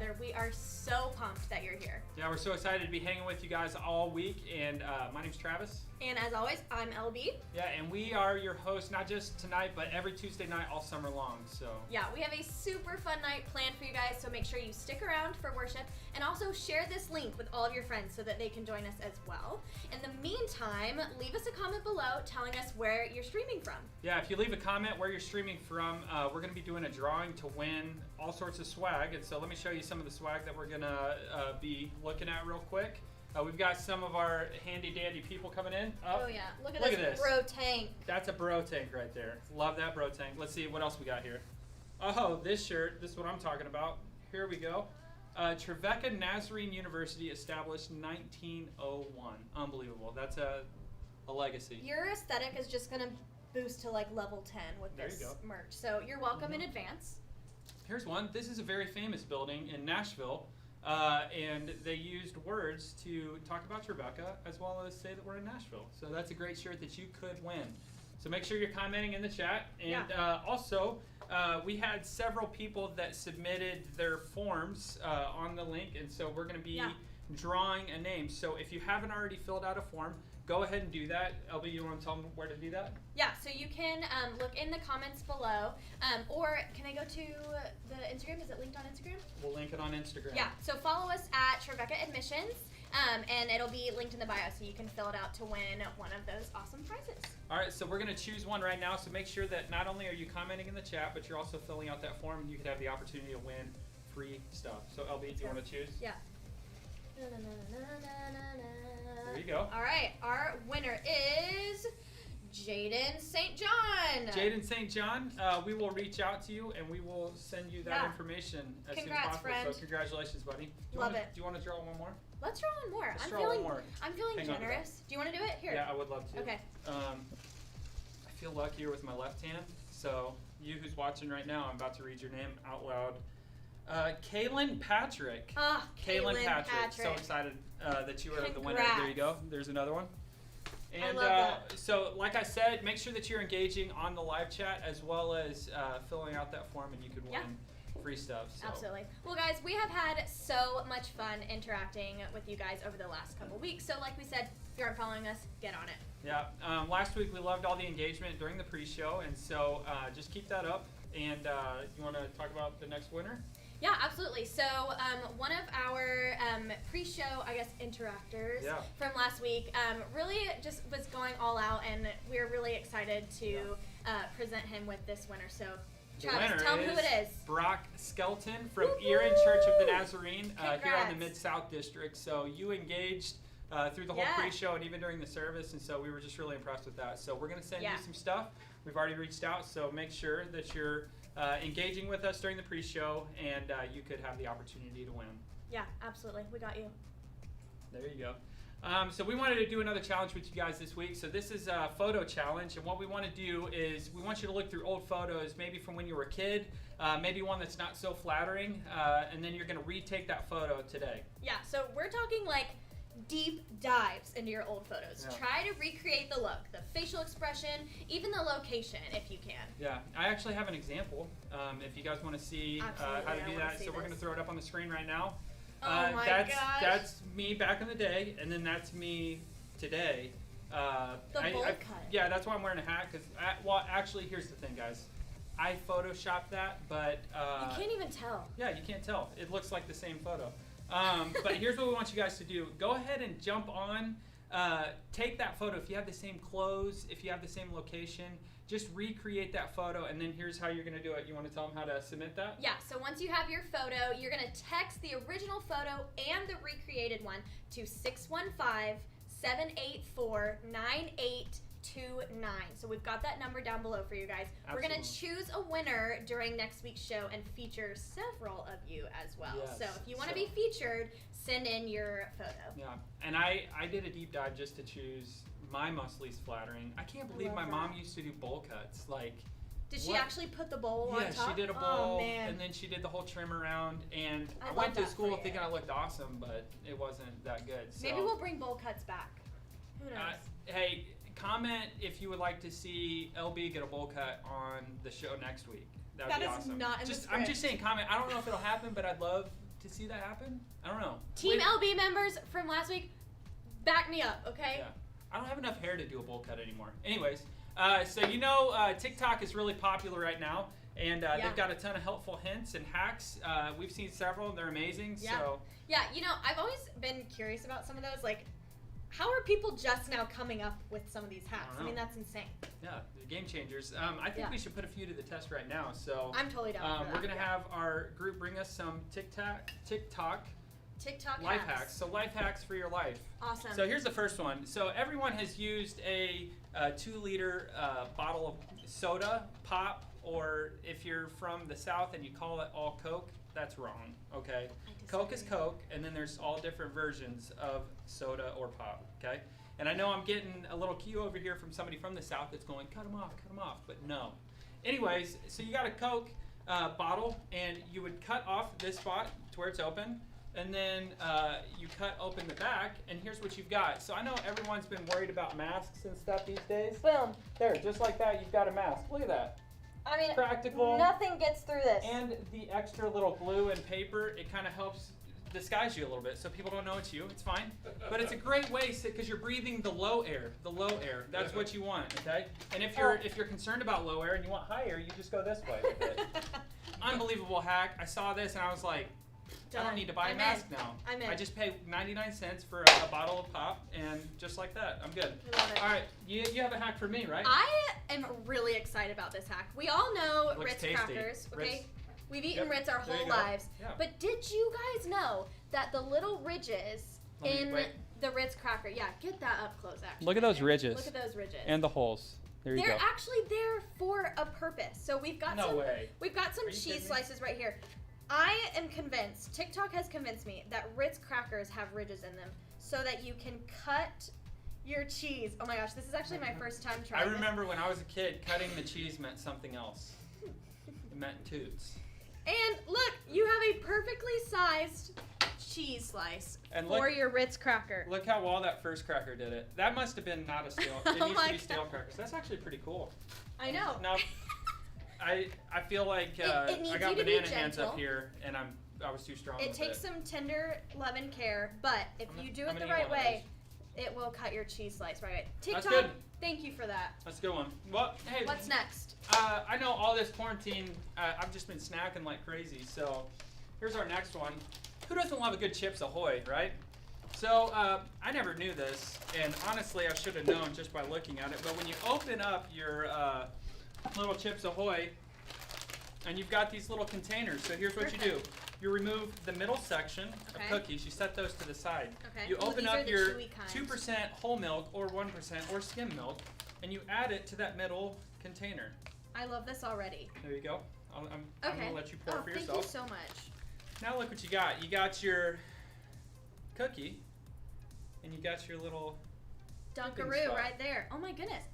together. We are so pumped that you're here. Yeah, we're so excited to be hanging with you guys all week. And my name's Travis. And as always, I'm LB. Yeah, and we are your hosts, not just tonight, but every Tuesday night all summer long. So yeah, we have a super fun night planned for you guys, so make sure you stick around for worship and also share this link with all of your friends so that they can join us as well. In the meantime, leave us a comment below telling us where you're streaming from. Yeah, if you leave a comment where you're streaming from, we're going to be doing a drawing to win all sorts of swag. And so let me show you some of the swag that we're going to be looking at real quick. We've got some of our handy dandy people coming in. Oh yeah, look at this bro tank. That's a bro tank right there. Love that bro tank. Let's see what else we got here. Oh, this shirt. This is what I'm talking about. Here we go. Trevecca Nazarene University, established 1901. Unbelievable. That's a legacy. Your aesthetic is just going to boost to like level 10 with this merch. So you're welcome in advance. Here's one. This is a very famous building in Nashville. And they used words to talk about Trevecca as well as say that we're in Nashville. So that's a great shirt that you could win. So make sure you're commenting in the chat. And also, we had several people that submitted their forms on the link. And so we're going to be drawing a name. So if you haven't already filled out a form, go ahead and do that. LB, you want to tell them where to do that? Yeah, so you can look in the comments below, or can I go to the Instagram? Is it linked on Instagram? We'll link it on Instagram. Yeah, so follow us at Trevecca Admissions, and it'll be linked in the bio, so you can fill it out to win one of those awesome prizes. All right, so we're going to choose one right now, so make sure that not only are you commenting in the chat, but you're also filling out that form, and you could have the opportunity to win free stuff. So, LB, do you want to choose? Yeah. There you go. All right, our winner is Jaden St. John. Jaden St. John, we will reach out to you and we will send you that information as soon as possible. Friend. So congratulations, buddy. Love it. Do you want to draw one more? Let's draw one more. I'm feeling generous. Do you want to do it? Here. Yeah, I would love to. Okay. I feel luckier with my left hand. So you who's watching right now, I'm about to read your name out loud. Kaylin Patrick. Kaylin Patrick. So excited that you are the winner. Congrats. There you go. There's another one. And I love that. So, like I said, make sure that you're engaging on the live chat as well as filling out that form, and you could win free stuff. So. Absolutely. Well, guys, we have had so much fun interacting with you guys over the last couple weeks. So, like we said, if you aren't following us, get on it. Yeah. Last week we loved all the engagement during the pre-show, and so just keep that up. And you want to talk about the next winner? Yeah, absolutely. So one of our pre-show, I guess, interactors from last week really just was going all out, and we're really excited to present him with this winner. So, Travis, tell him who it is. Brock Skelton from Erin Church of the Nazarene here in the Mid-South District. So you engaged through the whole pre-show and even during the service, and so we were just really impressed with that. So we're going to send you some stuff. We've already reached out, so make sure that you're engaging with us during the pre-show, and you could have the opportunity to win. Yeah, absolutely. We got you. There you go. So we wanted to do another challenge with you guys this week. So this is a photo challenge, and what we want to do is we want you to look through old photos, maybe from when you were a kid, maybe one that's not so flattering, and then you're going to retake that photo today. Yeah, so we're talking like deep dives into your old photos. Yeah. Try to recreate the look, the facial expression, even the location if you can. Yeah, I actually have an example if you guys want to see how to do that. So we're going to throw it up on the screen right now. Oh my gosh. That's me back in the day, and then that's me today. The bowl cut. Yeah, that's why I'm wearing a hat. Well, actually, here's the thing, guys. I photoshopped that, but you can't even tell. Yeah, you can't tell. It looks like the same photo. But here's what we want you guys to do. Go ahead and jump on. Take that photo. If you have the same clothes, if you have the same location, just recreate that photo, and then here's how you're going to do it. You want to tell them how to submit that? Yeah, so once you have your photo, you're going to text the original photo and the recreated one to 615-784-9829. So we've got that number down below for you guys. Absolutely. We're going to choose a winner during next week's show and feature several of you as well. Yes. So if you want to be featured, send in your photo. Yeah, and I did a deep dive just to choose my most least flattering. I can't believe my mom used to do bowl cuts. Like, did she actually put the bowl on top? Yeah, she did a bowl, and then she did the whole trim around. And I went to school thinking I looked awesome, but it wasn't that good. So. Maybe we'll bring bowl cuts back. Who knows? Hey, comment if you would like to see LB get a bowl cut on the show next week. That would be awesome. Not in the script. I'm just saying, comment. I don't know if it'll happen, but I'd love to see that happen. I don't know. Team LB members from last week, back me up, okay? Yeah. I don't have enough hair to do a bowl cut anymore. Anyways, so TikTok is really popular right now, and they've got a ton of helpful hints and hacks. We've seen several, and they're amazing. Yeah. So yeah, I've always been curious about some of those. Like, how are people just now coming up with some of these hacks? I mean, that's insane. Yeah, they're game changers. I think we should put a few to the test right now. So I'm totally down for that. We're gonna have our group bring us some TikTok life hacks. So life hacks for your life. Awesome. So here's the first one. So everyone has used a 2-liter bottle of soda, pop, or if you're from the South and you call it all Coke, that's wrong. Okay. Coke is Coke, and then there's all different versions of soda or pop. Okay. And I know I'm getting a little cue over here from somebody from the South that's going, cut them off, but no. Anyways, so you got a Coke bottle, and you would cut off this spot to where it's open. And then you cut open the back, and here's what you've got. So I know everyone's been worried about masks and stuff these days. Boom. There, just like that, you've got a mask. Look at that. I mean, practical. Nothing gets through this. And the extra little glue and paper, it kind of helps disguise you a little bit so people don't know it's you. It's fine. But it's a great way because you're breathing the low air. The low air. That's what you want, okay? And if you're concerned about low air and you want high air, you just go this way with it. Unbelievable hack. I saw this and I was like, I don't need to buy a mask now. I just pay 99 cents for a bottle of pop, and just like that, I'm good. I love it. All right, you have a hack for me, right? I am really excited about this hack. We all know Ritz tasty. crackers, okay? Ritz. We've eaten Ritz our whole lives. Yeah. But did you guys know that the little ridges in the Ritz cracker, get that up close actually. Look at those ridges. Look at those ridges. And the holes. There you go. They're actually there for a purpose. So we've got we've got some cheese slices right here. I am convinced, TikTok has convinced me, that Ritz crackers have ridges in them so that you can cut your cheese. Oh my gosh, this is actually my first time trying I remember when I was a kid, cutting the cheese meant something else. It meant toots. And look, you have a perfectly sized cheese slice for your Ritz cracker. Look how well that first cracker did it. That must have been not a stale. It needs to be stale crackers. That's actually pretty cool. I know. Now, I feel like I got banana hands up here, and I was too strong. It takes some tender love and care, but if you do it the right way, it will cut your cheese slice right. TikTok, thank you for that. That's a good one. Well, hey. What's next? I know all this quarantine, I've just been snacking like crazy. So here's our next one. Who doesn't love a good Chips Ahoy, right? So I never knew this, and honestly, I should have known just by looking at it. But when you open up your little Chips Ahoy, and you've got these little containers. So here's what you do. You remove the middle section of cookies. You set those to the side. Okay. You open up your 2% whole milk or 1% or skim milk, and you add it to that middle container. I love this already. There you go. I'm going to let you pour for yourself. Thank you so much. Now look what you got. You got your cookie, and you got your little Dunkaroo right there. Oh my goodness.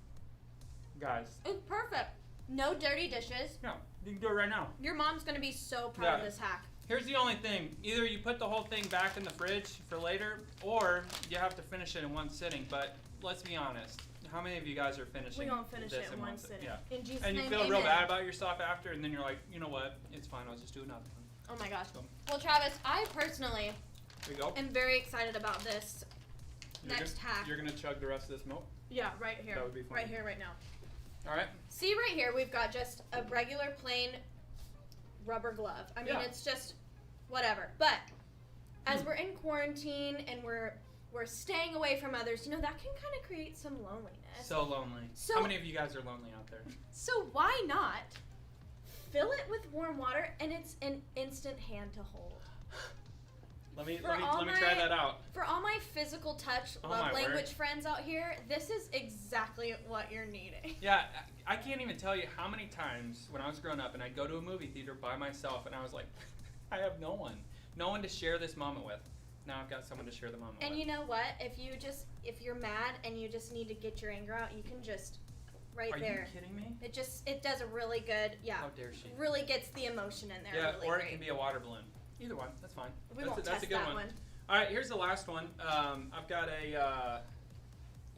Guys. It's perfect. No dirty dishes. No, you can do it right now. Your mom's going to be so proud of this hack. Here's the only thing. Either you put the whole thing back in the fridge for later, or you have to finish it in one sitting. But let's be honest. How many of you guys are finishing We won't finish this it in one sitting. Yeah. In Jesus' and you name, feel real bad about yourself after, and then you're like, you know what? It's fine. I'll just do another one. Oh my gosh. Well, Travis, I personally am very excited about this next hack. You're going to chug the rest of this milk? Yeah, right here. That would be fun. Right here, right now. All right. See right here, we've got just a regular plain rubber glove. I mean, it's just whatever. But as we're in quarantine and we're staying away from others, that can kind of create some loneliness. So lonely. So, how many of you guys are lonely out there? So why not fill it with warm water, and it's an instant hand to hold. Let me try that out. For all my physical touch love language friends out here, this is exactly what you're needing. Yeah, I can't even tell you how many times when I was growing up and I'd go to a movie theater by myself and I was like, I have no one to share this moment with. Now I've got someone to share the moment with. And you know what? If you're mad and you just need to get your anger out, you can just there. Are you kidding me? It does a really good, How dare she? really gets the emotion in there. Yeah, really or great. it can be a water balloon. Either one, that's fine. That's a good one. All right, here's the last one. I've got a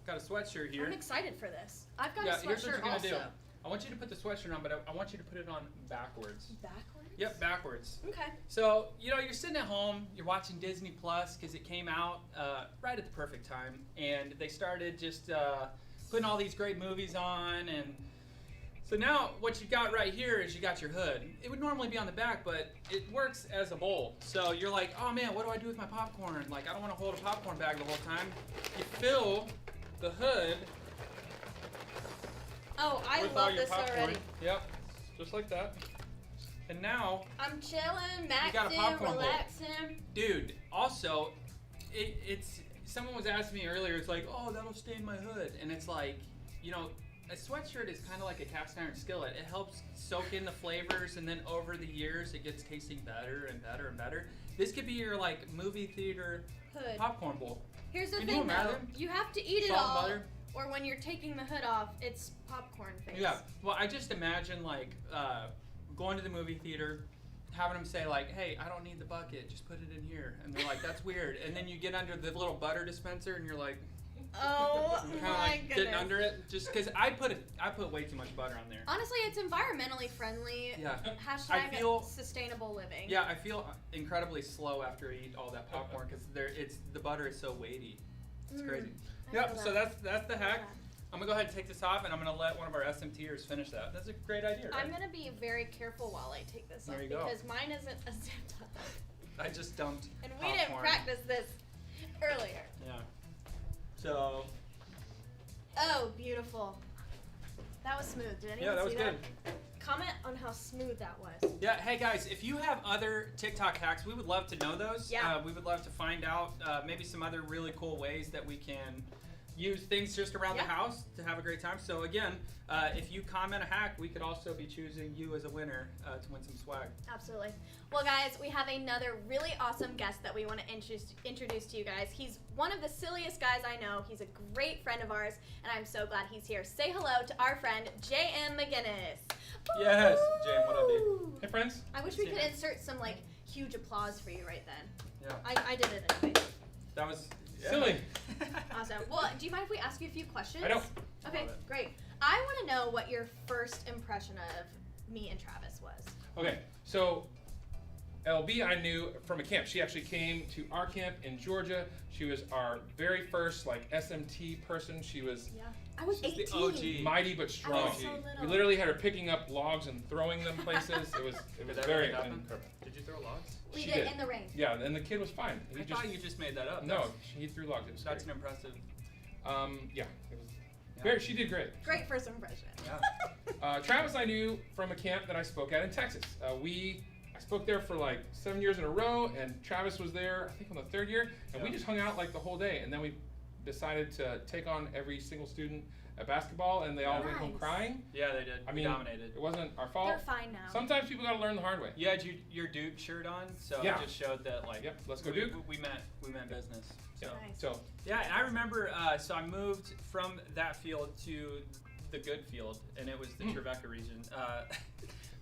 sweatshirt here. I'm excited for this. I've got a sweatshirt here's what you're gonna also. do. I want you to put the sweatshirt on, but I want you to put it on backwards. Backwards? Yep, backwards. Okay. So, you're sitting at home, you're watching Disney Plus because it came out right at the perfect time, and they started just putting all these great movies on, and so now what you got right here is you got your hood. It would normally be on the back, but it works as a bowl. So you're like, oh man, what do I do with my popcorn? Like, I don't want to hold a popcorn bag the whole time. You fill the hood. Oh, I love this already. Yep, just like that. And now I'm chilling, maxing, relaxing. Dude, also, it's someone was asking me earlier. It's like, oh, that'll stain my hood, and it's like, a sweatshirt is kind of like a cast iron skillet. It helps soak in the flavors, and then over the years, it gets tasting better and better and better. This could be your like movie theater hood popcorn bowl. Here's the thing, though. You have to eat it all, or when you're taking the hood off, it's popcorn face. Yeah. Well, I just imagine like going to the movie theater, having them say like, "Hey, I don't need the bucket. Just put it in here," and they're like, "That's weird." And then you get under the little butter dispenser, and you're like. Oh my goodness! Getting under it, just because I put way too much butter on there. Honestly, it's environmentally friendly. Yeah. Hashtag sustainable living. Yeah, I feel incredibly slow after I eat all that popcorn because the butter is so weighty. It's crazy. Yep. So that's the hack. I'm gonna go ahead and take this off, and I'm gonna let one of our SMTers finish that. That's a great idea. Right? I'm gonna be very careful while I take this off because mine isn't a zipped up. I just dumped. And we didn't practice this earlier. Yeah. So. Oh, beautiful. That was smooth. Did anyone see that? Yeah, that was good. Comment on how smooth that was. Yeah. Hey guys, if you have other TikTok hacks, we would love to know those. Yeah. We would love to find out maybe some other really cool ways that we can use things just around the house to have a great time. So again, if you comment a hack, we could also be choosing you as a winner to win some swag. Absolutely. Well, guys, we have another really awesome guest that we want to introduce to you guys. He's one of the silliest guys I know. He's a great friend of ours, and I'm so glad he's here. Say hello to our friend, J.M. McGinnis. Yes, J.M., what up, dude? Hey, friends. I wish we could insert some, like, huge applause for you right then. Yeah. I did it anyway. That was silly. Awesome. Well, do you mind if we ask you a few questions? I don't. Okay, great. I want to know what your first impression of me and Travis was. Okay, so LB I knew from a camp. She actually came to our camp in Georgia. She was our very first like SMT person. She was I was 18. The OG. Mighty but strong. I was so little. We literally had her picking up logs and throwing them places. It was very incredible. Did you throw logs? We did in the rain. Yeah, and the kid was fine. I thought you just made that up. No, he threw logs. It was That's great. an impressive. Yeah, it was. Very, she did great. Great first impression. Yeah. Travis I knew from a camp that I spoke at in Texas. I spoke there for like 7 years in a row, and Travis was there, I think on the third year, and we just hung out like the whole day, and then we decided to take on every single student at basketball, and they all went home crying. Yeah, they did. I mean, dominated. It wasn't our fault. They're fine now. Sometimes people gotta learn the hard way. You had your Duke shirt on, so it just showed that like. Yep, let's go Duke. We meant business. So. Nice. So. Yeah, and I remember. So I moved from that field to the good field, and it was the Trevecca region.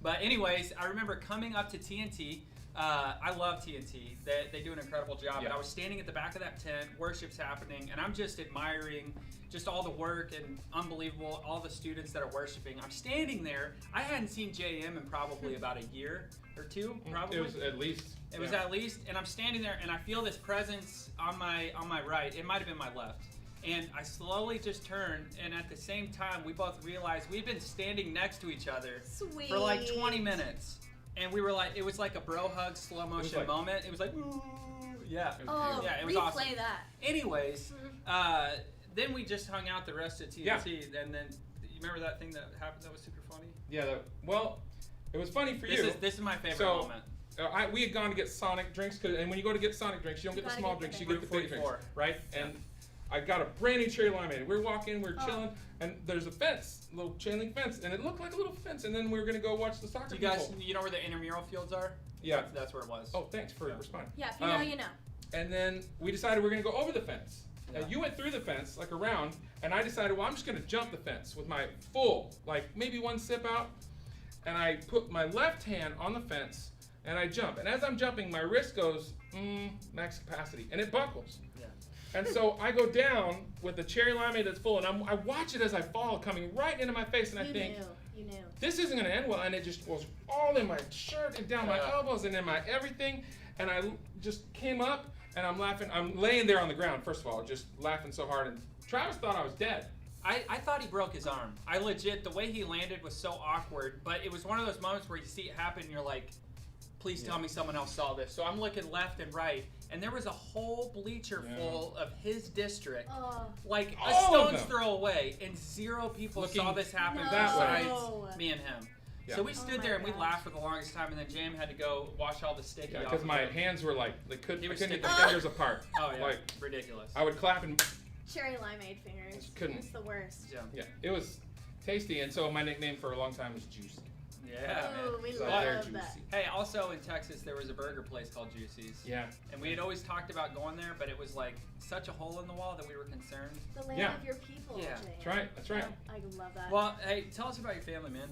But anyways, I remember coming up to TNT. I love TNT. They do an incredible job. Yeah. And I was standing at the back of that tent, worship's happening, and I'm just admiring just all the work and unbelievable, all the students that are worshiping. I'm standing there. I hadn't seen JM in probably about a year or two, probably. It was at least. It was at least, and I'm standing there, and I feel this presence on my right. It might have been my left. And I slowly just turned, and at the same time, we both realized we'd been standing next to each other for like 20 minutes. And we were like, it was like a bro hug slow motion moment. It was like, ooh, yeah. It was awesome. Replay that. Anyways, then we just hung out the rest of TNT, and then you remember that thing that happened that was super funny? Yeah. Well, it was funny for you. This is my favorite moment. We had gone to get Sonic drinks, and when you go to get Sonic drinks, you don't get the small drinks, you get the big drinks, right? And I got a brand new cherry limeade. We're walking, we're chilling, and there's a fence, a little chain link fence, and it looked like a little fence. And then we were gonna go watch the soccer. You know where the intramural fields are? Yeah, that's where it was. Oh, thanks for responding. Yeah, if you know, you know. And then we decided we're gonna go over the fence. Now you went through the fence, like around, and I decided, well, I'm just gonna jump the fence with my full, like maybe one sip out, and I put my left hand on the fence, and I jump. And as I'm jumping, my wrist goes max capacity, and it buckles. And so I go down with the cherry limeade that's full, and I watch it as I fall, coming right into my face, and I think, You knew. This isn't going to end well. And it just was all in my shirt and down my elbows and in my everything. And I just came up and I'm laughing. I'm laying there on the ground, first of all, just laughing so hard. And Travis thought I was dead. I thought he broke his arm. I legit, the way he landed was so awkward, but it was one of those moments where you see it happen and you're like, please tell me someone else saw this. So I'm looking left and right, and there was a whole bleacher full of his district, like a stone's throw away, and 0 people saw this happen besides me and him. Yeah. So we stood there and we laughed for the longest time, and then Jam had to go wash all the sticky off. Because my hands were like, I couldn't get the fingers apart. Oh yeah, like, ridiculous. I would clap and... Cherry limeade fingers. Couldn't. It's the worst. Yeah, it was tasty, and so my nickname for a long time was Juicy. Yeah, man. We so love that. Hey, also in Texas, there was a burger place called Juicy's. Yeah. And we had always talked about going there, but it was like such a hole in the wall that we were concerned. The land of your people. Yeah. That's right. That's right. I love that. Well, hey, tell us about your family, man.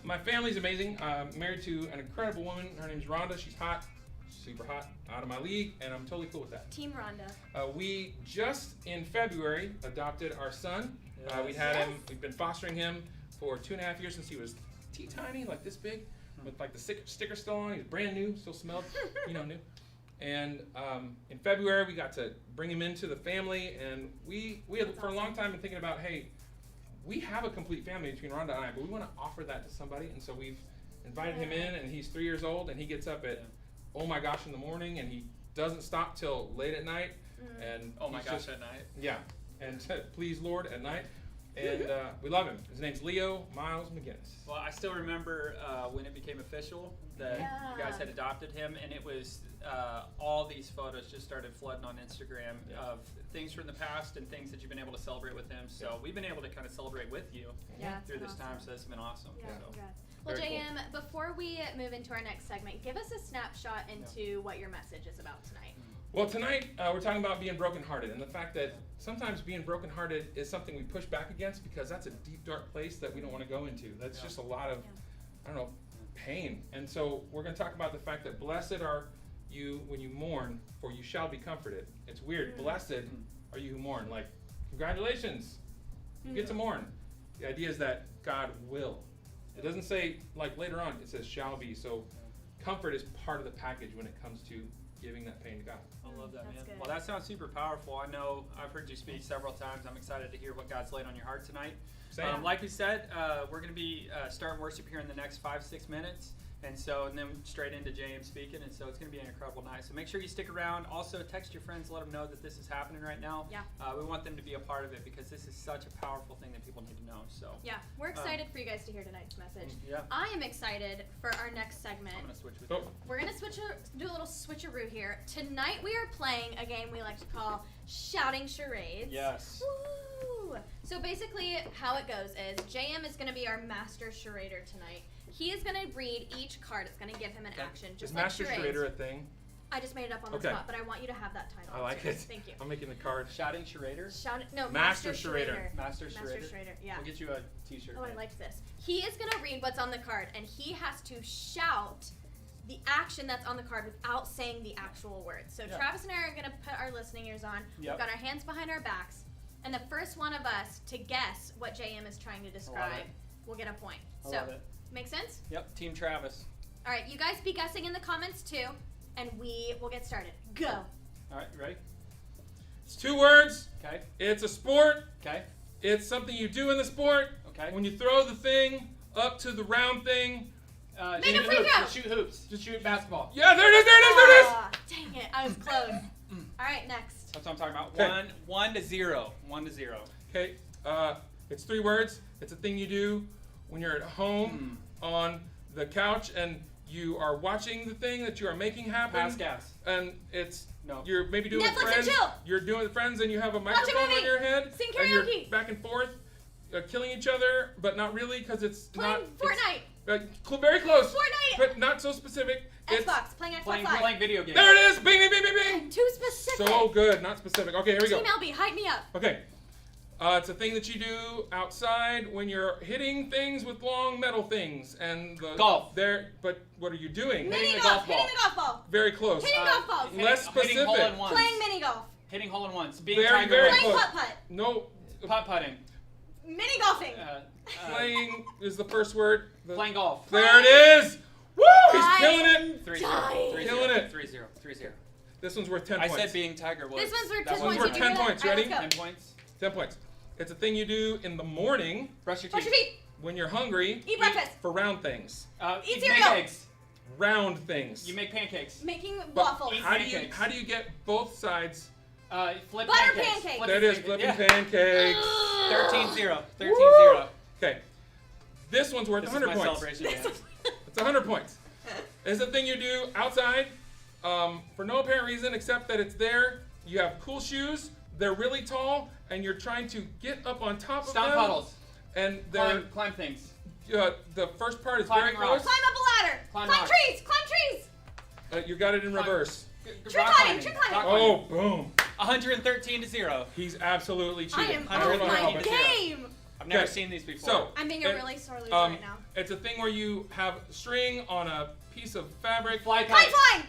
My family's amazing. I'm married to an incredible woman. Her name's Rhonda. She's hot. Super hot, out of my league, and I'm totally cool with that. Team Rhonda. We just in February adopted our son. Yes. We had him. We've been fostering him for 2.5 years since he was teeny, like this big, with like the sticker still on. He was brand new, still smelled, new. And in February we got to bring him into the family, and we had for a long time been thinking about, hey, we have a complete family between Rhonda and I, but we want to offer that to somebody, and so we've invited him in, and he's 3 years old, and he gets up at oh my gosh in the morning, and he doesn't stop till late at night. And oh my gosh at night. Yeah, and please Lord at night. And we love him. His name's Leo Miles McGinnis. Well, I still remember when it became official that you guys had adopted him, and it was all these photos just started flooding on Instagram of things from the past and things that you've been able to celebrate with him. So we've been able to kind of celebrate with you through this time, so it's been awesome. Yeah, so. Well, JM, before we move into our next segment, give us a snapshot into what your message is about tonight. Well, tonight we're talking about being brokenhearted, and the fact that sometimes being brokenhearted is something we push back against because that's a deep, dark place that we don't want to go into. That's just a lot of, pain. And so we're going to talk about the fact that blessed are you when you mourn, for you shall be comforted. It's weird. Blessed are you who mourn. Like, congratulations, you get to mourn. The idea is that God will. It doesn't say, like, later on, it says shall be. So comfort is part of the package when it comes to giving that pain to God. I love that, man. Good. Well, that sounds super powerful. I know I've heard you speak several times. I'm excited to hear what God's laid on your heart tonight. Like we said, we're going to be starting worship here in the next 5-6 minutes. And then straight into James speaking, and so it's going to be an incredible night. So make sure you stick around. Also, text your friends, let them know that this is happening right now. Yeah. We want them to be a part of it because this is such a powerful thing that people need to know. So yeah, we're excited for you guys to hear tonight's message. Yeah. I am excited for our next segment. I'm going to switch with you. We're going to do a little switcheroo here. Tonight we are playing a game we like to call Shouting Charades. Yes. Woo! So basically how it goes is JM is going to be our master charader tonight. He is going to read each card. It's going to give him an action. Just is like master charades. charader a thing? I just made it up on the spot, but I want you to have that title. I like too. it. Thank you. I'm making the card. Shouting Charader? Master Charader. Master Charader. Yeah. We'll get you a t-shirt. Oh, I liked this. He is going to read what's on the card, and he has to shout the action that's on the card without saying the actual words. So Travis and I are going to put our listening ears on. We've got our hands behind our backs, and the first one of us to guess what JM is trying to describe will get a point. I love it. Make sense? Yep, Team Travis. All right, you guys be guessing in the comments too, and we will get started. Go. All right, you ready? It's 2 words. Okay. It's a sport. Okay. It's something you do in the sport. Okay. When you throw the thing up to the round thing. Make a free throw. Shoot hoops. Just shoot basketball. Yeah, there it is. Dang it, I was close. All right, next. That's what I'm talking about. Okay. 1 to 0. 1 to 0. Okay. It's 3 words. It's a thing you do when you're at home on the couch and you are watching the thing that you are making happen. Pass gas. And it's No. you're maybe doing Netflix with friends. and chill. You're doing it with friends and you have a Watch a microphone movie. on your head. Sing And you're karaoke. back and forth, killing each other, but not really because it's Playing not. Fortnite. Very close. Fortnite. But not so specific. Xbox. Playing Xbox Live. Playing video games. There it is. Bing, bing, bing, bing, bing. Too specific. So good. Not specific. Okay, here we go. Team LB, hype me up. Okay. It's a thing that you do outside when you're hitting things with long metal things and the golf. But what are you doing? Mini the golf. golf ball. Hitting the golf ball. Very close. Hitting golf balls. Less specific. Hitting hole-in-ones. Playing mini golf. Hitting hole-in-ones. Being Very, Tiger very Woods. Playing close. putt-putt. No. Putt-putting. Mini golfing. Playing is the first word. Playing golf. There it is. Woo! He's killing it. 3-0. Killing it. 3-0. This one's worth 10 I points. said being Tiger Woods. This one's worth 10 This points. one's worth 10 points. Ready? 10 points. 10 points. It's a thing you do in the morning. Brush your Brush teeth. your teeth. When you're hungry. Eat breakfast. For round things. Eat You cereal. make eggs. Round things. You make pancakes. Making But waffles. eat How do pancakes. you get both sides? Flip Butter pancakes. pancakes. Flip There it is. pancakes. Flipping Yeah. pancakes. 13-0. Woo! 13-0. Okay. This one's worth This is 100 my points. celebration dance. It's 100 points. It's a thing you do outside for no apparent reason except that it's there. You have cool shoes. They're really tall, and you're trying to get up on top of Stomp them. puddles. And they're Climb things. the first part is Climbing very rocks. close. Climb up a ladder. Climb Climb rocks. trees. Climb trees. You got it in Climb. reverse. Tree climbing. Tree climbing. Oh, boom. 113-0. He's absolutely I cheating. am I don't on know how, my but- game. I've never Okay. seen these before. So, I'm being a really sore loser right now. it's a thing where you have string on a piece of fabric. Fly Kite kite. flying.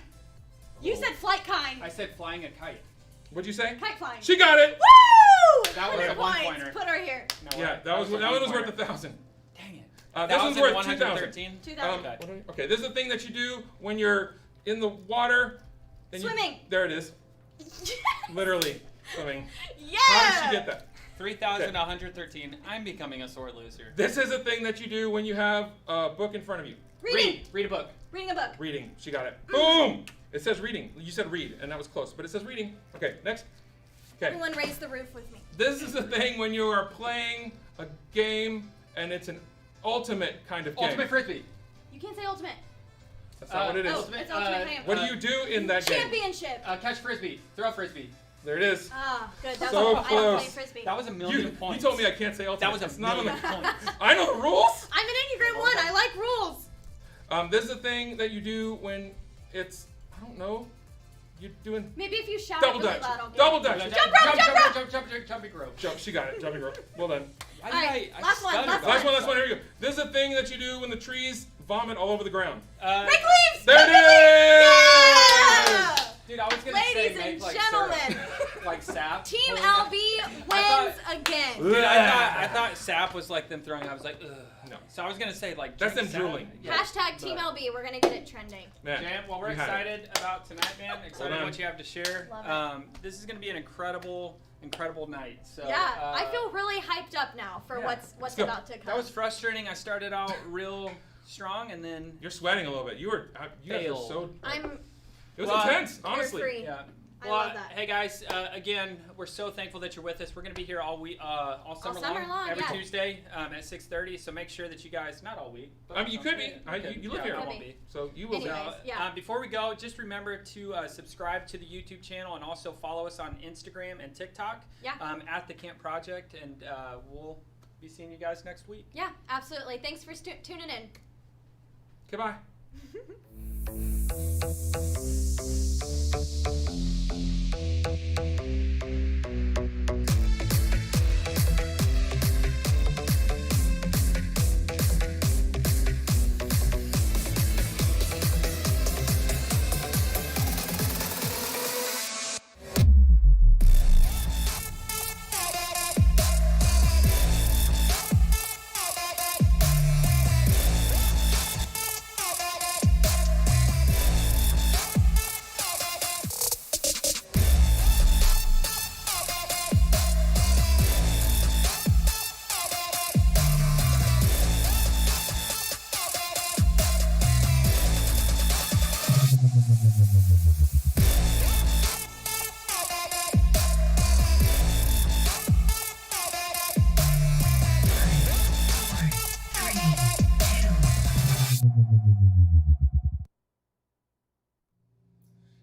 You said flight kind. I said flying a kite. What'd you say? Kite flying. She got it. Woo! That was a 100 one points. pointer. Put her here. No, Yeah, that was worth 1,000. Dang it. This one's worth 2,000. 113. 2,000. Okay, this is the thing that you do when you're in the water. and you- Swimming. There it is. Literally swimming. Yeah. How did she get that? 3,113. I'm becoming a sore loser. This is a thing that you do when you have a book in front of you. Reading. Read a book. Reading a book. Reading. She got it. Boom! It says reading. You said read, and that was close, but it says reading. Okay, next. Okay. Everyone raise the roof with me. This is a thing when you are playing a game, and it's an ultimate kind of game. Ultimate Frisbee. You can't say ultimate. That's not what it is. Oh, it's ultimate game. What do you do in that game? Championship. Catch Frisbee. Throw Frisbee. There it is. Ah, good. That So was I don't play close. frisbee. That was a You million points. told me I can't say ultimate. That was a It's not on the. million points. I know the rules. I'm an Enneagram 1. I like rules. This is a thing that you do when it's, I don't know, you're doing Maybe if you shout double really dutch. loud, I'll get Double it. dutch. Jumping rope. Jump. She got it. Jumping rope. Well done. I Alright, last one, stuttered. last Last one. Here we go. This is a thing that you do when the trees vomit all over the ground. Uh, Rake leaves. There it is. Yeah! Dude, I was gonna Ladies say and make gentlemen. syrup. Like sap. Team pulling down. LB I wins again. Dude, I thought sap was like them throwing. I was like, ugh. No. So I was gonna say like. That's drink them sap. drooling. Yeah. Hashtag Team LB. We're gonna get it trending. Man, Jam, well, we're you had it. excited about tonight, man. Excited Hold on. what you have to share. Love This is gonna be an incredible night. So Yeah, I feel really hyped up now for yeah. what's go. about to come. That was frustrating. I started out real strong, and then You're sweating a little bit. You guys were Pale. so. I'm It was Well, intense, honestly. free. yeah. I Well, love that. hey guys, again, we're so thankful that you're with us. We're gonna be here all week, all summer long, every yeah. Tuesday at 6:30. So make sure that you guys, not all week. But I mean, you could be. You live here. I won't be. So you will be. Anyways. Yeah. Before we go, just remember to subscribe to the YouTube channel and also follow us on Instagram and TikTok. Yeah. At the Camp Project, and we'll be seeing you guys next week. Yeah, absolutely. Thanks for tuning in. Goodbye.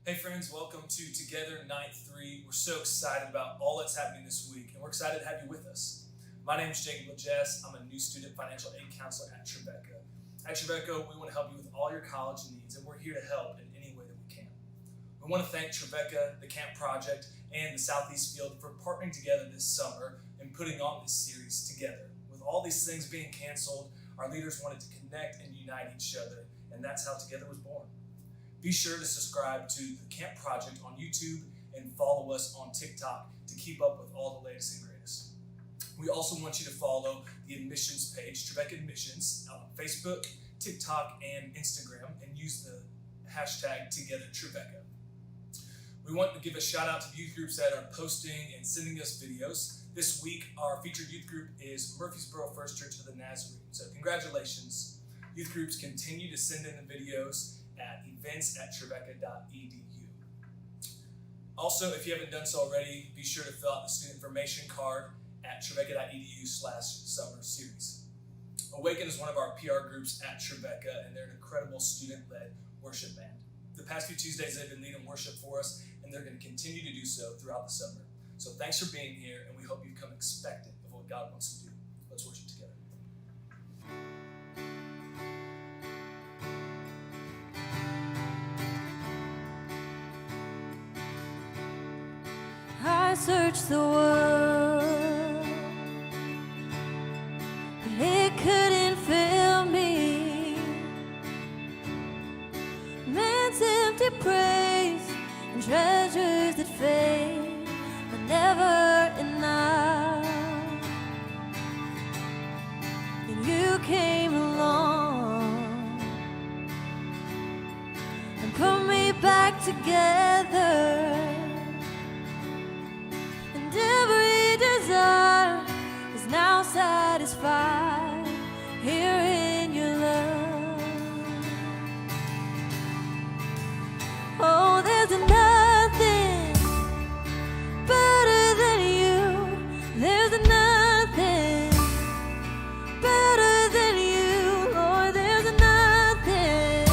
Hey friends, welcome to Together Night 3. We're so excited about all that's happening this week, and we're excited to have you with us. My name is Jacob LaJess. I'm a new student financial aid counselor at Trevecca. At Trevecca, we want to help you with all your college needs, and we're here to help in any way that we can. We want to thank Trevecca, the Camp Project, and the Southeast Field for partnering together this summer and putting on this series together. With all these things being canceled, our leaders wanted to connect and unite each other, and that's how Together was born. Be sure to subscribe to the Camp Project on YouTube and follow us on TikTok to keep up with all the latest and greatest. We also want you to follow the admissions page, Trevecca Admissions, on Facebook, TikTok, and Instagram, and use the hashtag #TogetherTrevecca. We want to give a shout out to youth groups that are posting and sending us videos. This week, our featured youth group is Murfreesboro First Church of the Nazarene. So congratulations. Youth groups continue to send in the videos at events@trevecca.edu. Also, if you haven't done so already, be sure to fill out the student information card at trevecca.edu/summer series. Awaken is one of our PR groups at Trevecca, and they're an incredible student-led worship band. The past few Tuesdays, they've been leading worship for us, and they're going to continue to do so throughout the summer. So thanks for being here, and we hope you come expectant of what God wants to do. Let's worship together. I searched the world, but it couldn't fill me. Man's empty praise and treasures that fade are never enough. Then you came along and put me back together. Every desire is now satisfied here in your love. Oh, there's nothing better than you. There's nothing better than you. Lord, there's nothing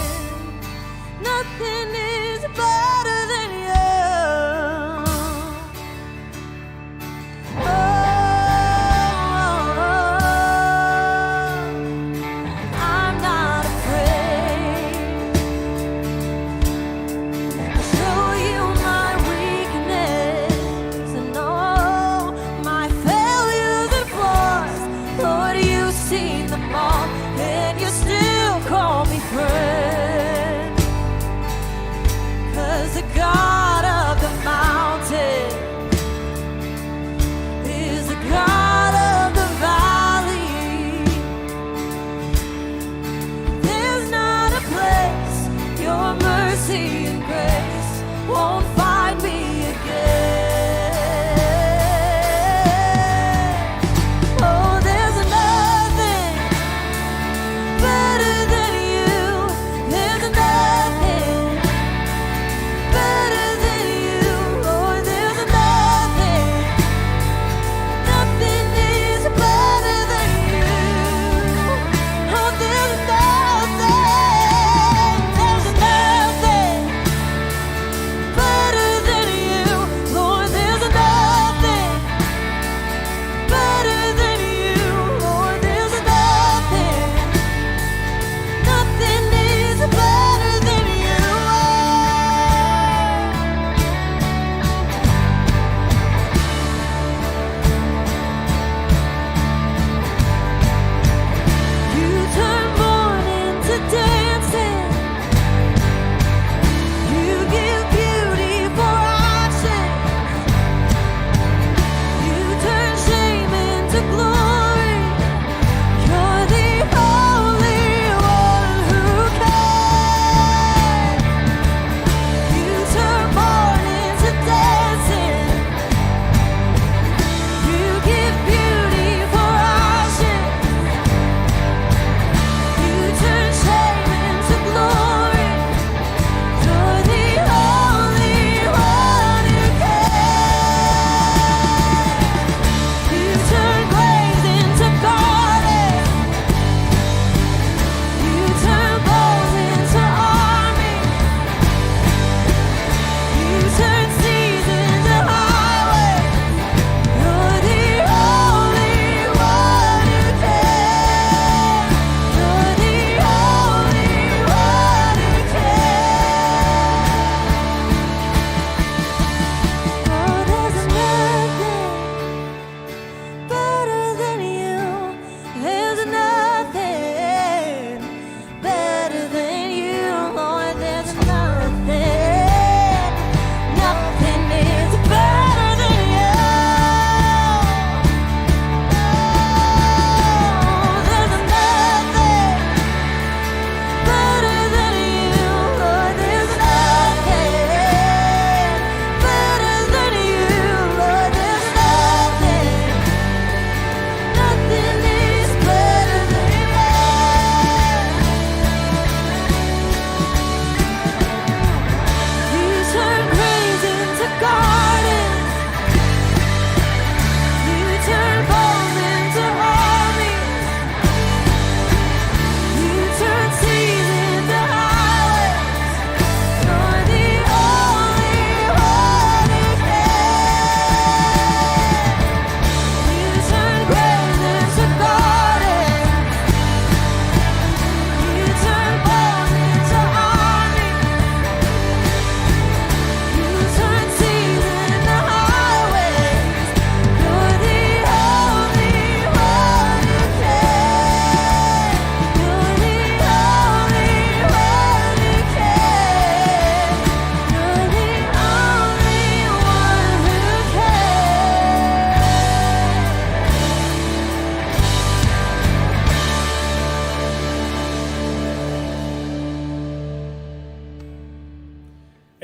is better than you.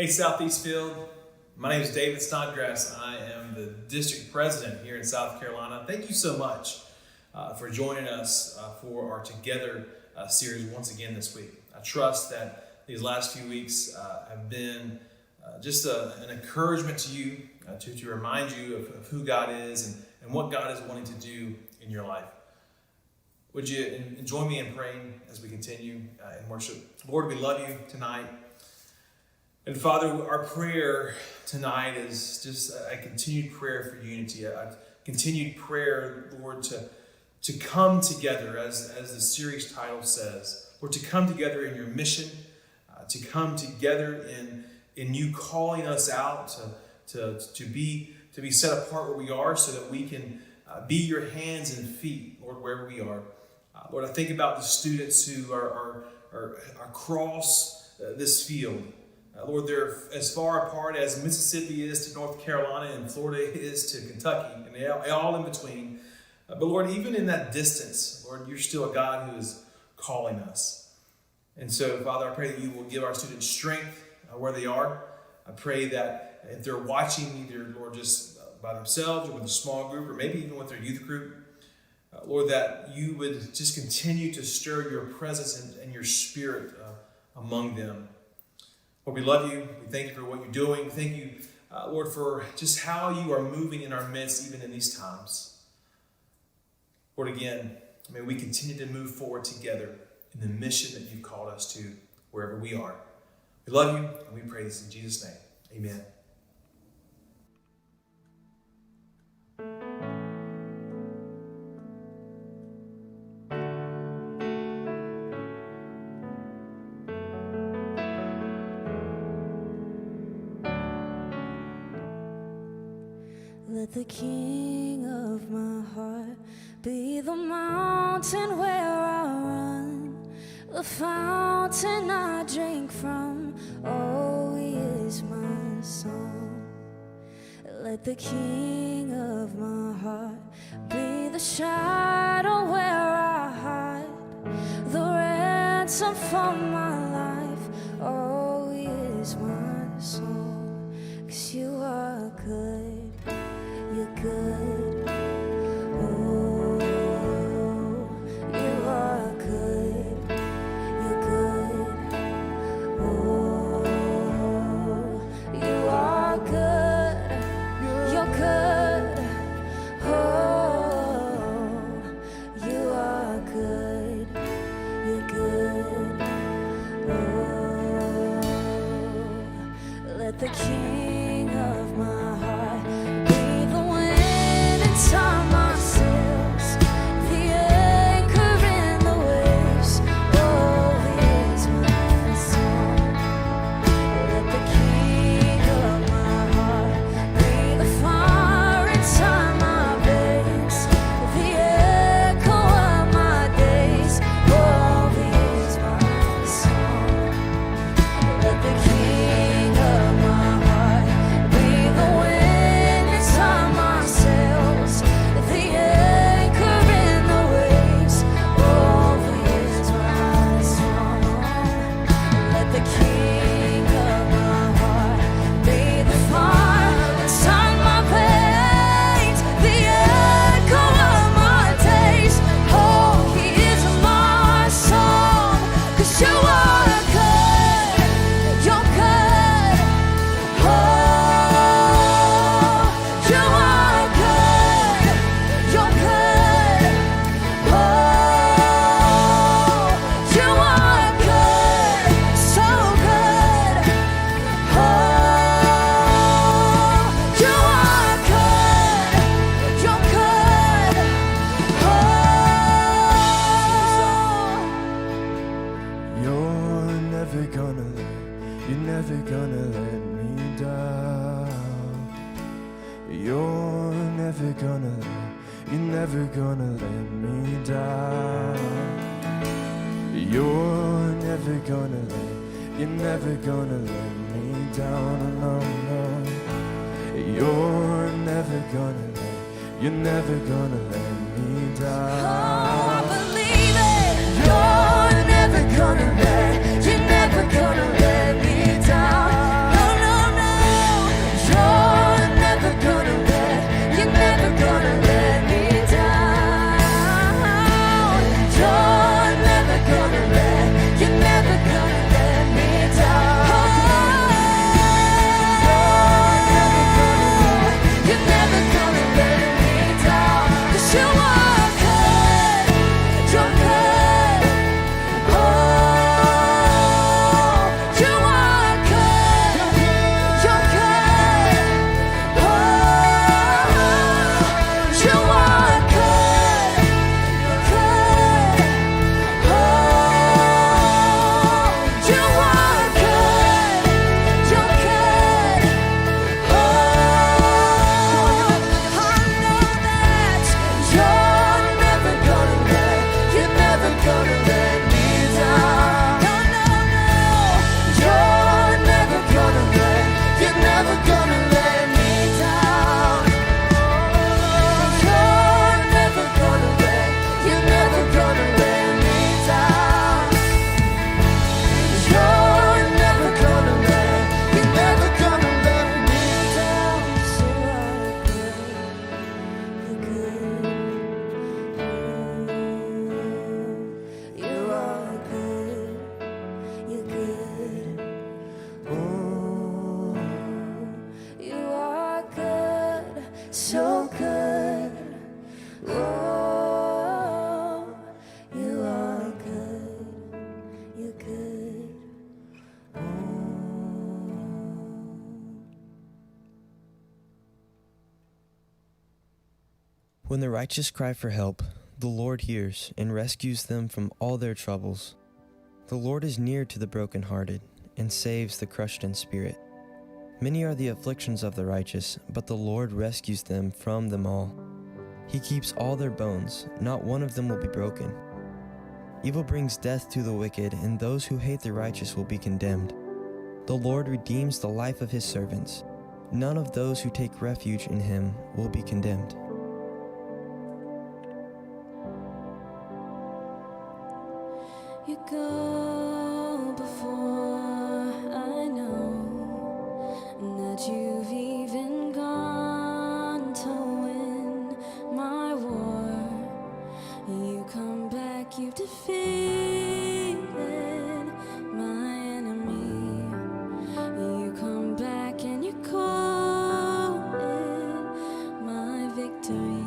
Hey, Southeast Field. My name is David Snodgrass. I am the district president here in South Carolina. Thank you so much for joining us for our Together series once again this week. I trust that these last few weeks have been just an encouragement to you, to remind you of who God is and what God is wanting to do in your life. Would you join me in praying as we continue in worship? Lord, we love you tonight. And Father, our prayer tonight is just a continued prayer for unity, a continued prayer, Lord, to come together, as the series title says, Lord, to come together in your mission, to come together in you calling us out, to be set apart where we are so that we can be your hands and feet, Lord, wherever we are. Lord, I think about the students who are across this field. Lord, they're as far apart as Mississippi is to North Carolina and Florida is to Kentucky, and they're all in between. But Lord, even in that distance, Lord, you're still a God who is calling us. And so, Father, I pray that you will give our students strength where they are. I pray that if they're watching either, Lord, just by themselves or with a small group or maybe even with their youth group, Lord, that you would just continue to stir your presence and your spirit among them. Lord, we love you. We thank you for what you're doing. Thank you, Lord, for just how you are moving in our midst even in these times. Lord, again, may we continue to move forward together in the mission that you've called us to wherever we are. We love you and we pray this in Jesus' name. Amen. Let the King of my heart be the mountain where I run, the fountain I drink from. Oh, he is my song. Let the King of my heart be the shadow where I hide, the ransom for my life. Oh, he is my song. 'Cause you are good. You're good. Oh, you are good. You're good. Oh, you are good. You're good. Oh, you are good. You're good. Oh, let the King of my heart be the wind inside my sails, the anchor in the waves. Oh, he is my song. Let the King of my heart be the fire inside my veins, the echo of my days. Oh, he is my song. Let the King of my heart be the wind inside my sails, the anchor in the waves. Oh, he is my song. Let the King of my heart be the fire inside my veins, the echo of my days. Oh, he is my song. 'Cause you are good. You're good. Oh, you are good. You're good. Oh, you are good. So good. Oh, you are good. You're good. Oh. You're never gonna let me down. You're never gonna let me down. You're never gonna let me down. No, no. You're never gonna let me down. Oh, I believe it. You're never gonna let me down. No, so good. Oh, you are good, you're good. Oh. When the righteous cry for help, the Lord hears and rescues them from all their troubles. The Lord is near to the brokenhearted and saves the crushed in spirit. Many are the afflictions of the righteous, but the Lord rescues them from them all. He keeps all their bones, not one of them will be broken. Evil brings death to the wicked, and those who hate the righteous will be condemned. The Lord redeems the life of his servants. None of those who take refuge in him will be condemned. You go before I know that you've even gone to win my war. You come back, you've defeated my enemy. You come back and you call it my victory.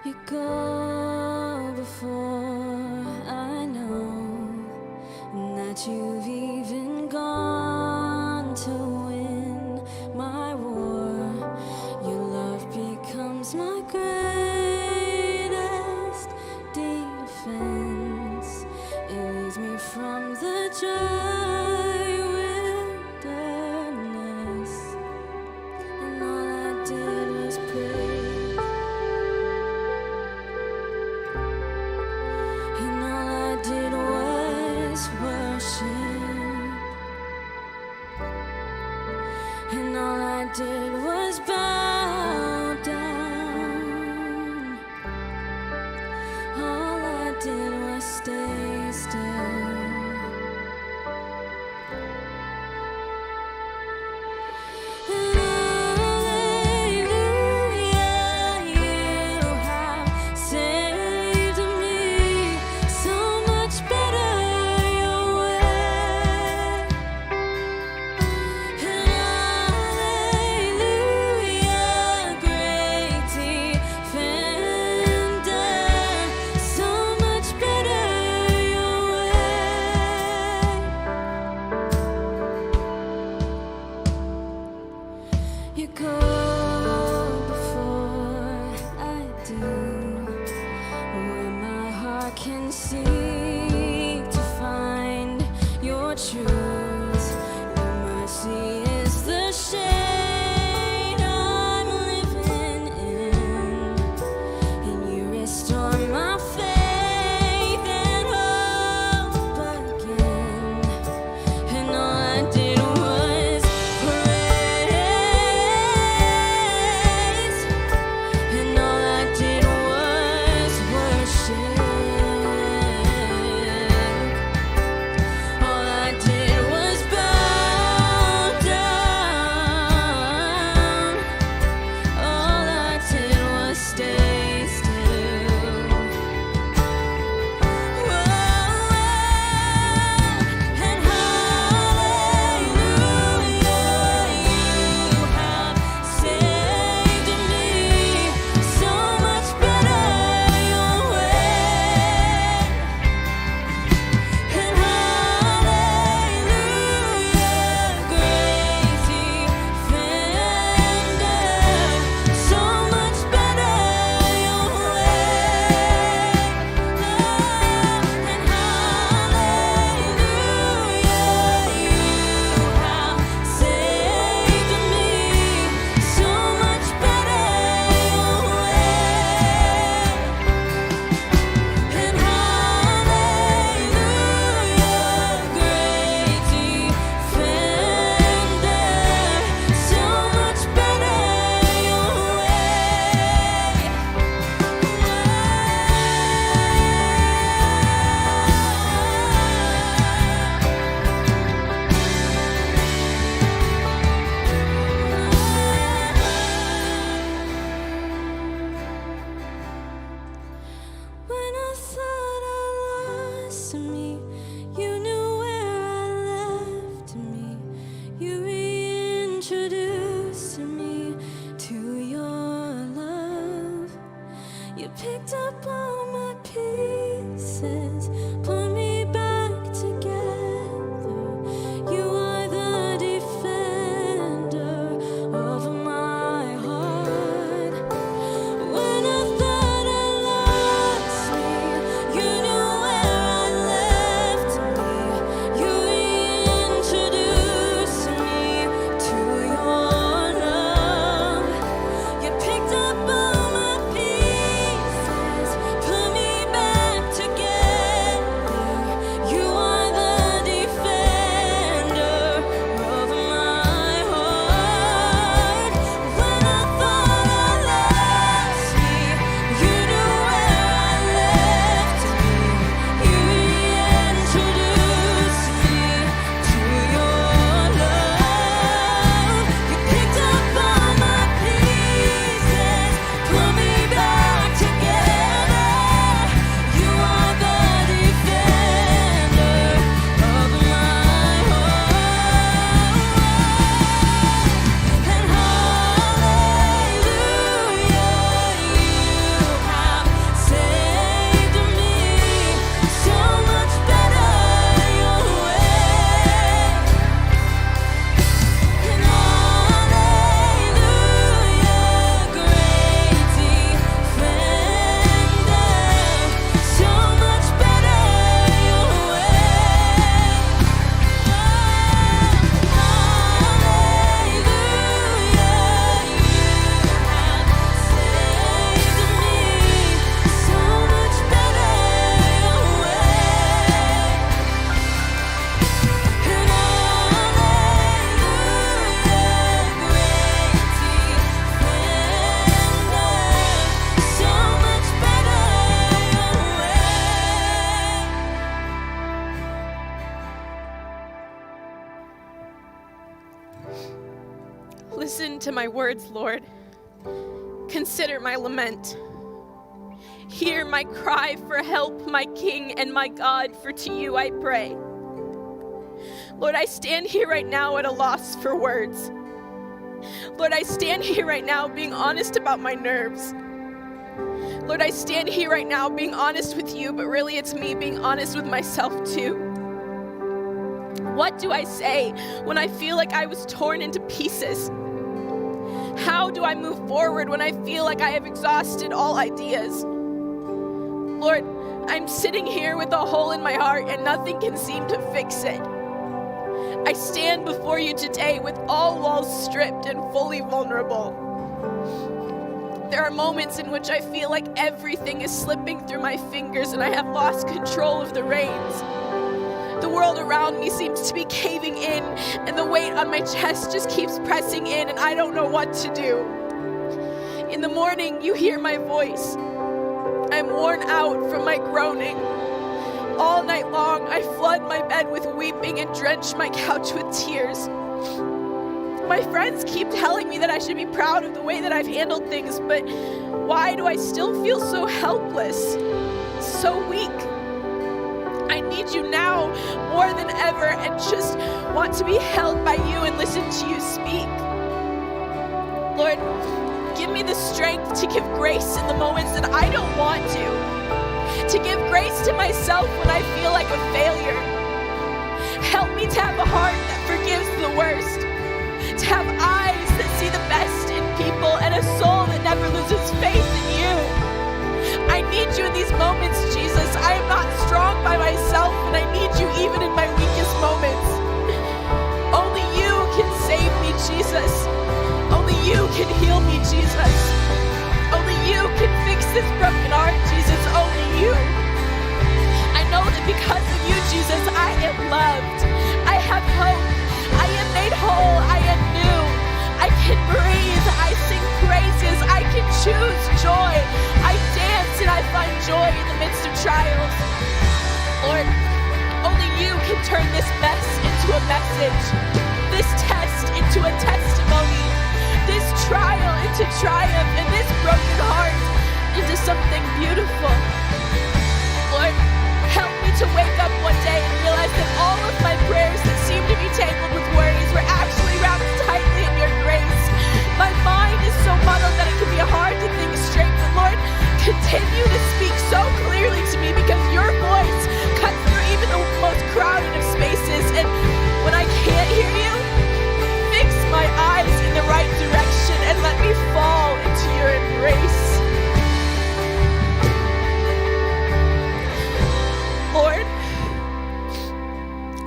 You go before I know that you've even gone to win my war. Your love becomes my greatest defense. It leads me from the dry wilderness, and all I did was pray. Did was worship, and all I did was bow down. All I did was stay still. Listen to my words, Lord. Consider my lament. Hear my cry for help, my King and my God, for to you I pray. Lord, I stand here right now at a loss for words. Lord, I stand here right now being honest about my nerves. Lord, I stand here right now being honest with you, but really it's me being honest with myself too. What do I say when I feel like I was torn into pieces? How do I move forward when I feel like I have exhausted all ideas? Lord, I'm sitting here with a hole in my heart and nothing can seem to fix it. I stand before you today with all walls stripped and fully vulnerable. There are moments in which I feel like everything is slipping through my fingers and I have lost control of the reins. The world around me seems to be caving in and the weight on my chest just keeps pressing in and I don't know what to do. In the morning, you hear my voice. I'm worn out from my groaning. All night long, I flood my bed with weeping and drench my couch with tears. My friends keep telling me that I should be proud of the way that I've handled things, but why do I still feel so helpless, so weak? I need you now more than ever and just want to be held by you and listen to you speak. Lord, give me the strength to give grace in the moments that I don't want to give grace to myself when I feel like a failure. Help me to have a heart that forgives the worst, to have eyes that see the best in people and a soul that never loses faith in you. I need you in these moments, Jesus. I am not strong by myself, and I need you even in my weakest moments. Only you can save me, Jesus. Only you can heal me, Jesus. Only you can fix this broken heart, Jesus. Only you. I know that because of you, Jesus, I am loved. I have hope. I am made whole. I am new. I can breathe. I sing praises. I can choose joy. I dance and I find joy in the midst of trials. Lord, only you can turn this mess into a message, this test into a testimony, this trial into triumph, and this broken heart into something beautiful. Lord, help me to wake up one day and realize that all of my prayers that seem to be tangled with worries were actually wrapped tightly in your grace. My mind is so muddled that it can be hard to think straight, but Lord, continue to speak so clearly to me because your voice cuts through even the most crowded of spaces, and when I can't hear you, fix my eyes in the right direction and let me fall into your embrace. Lord,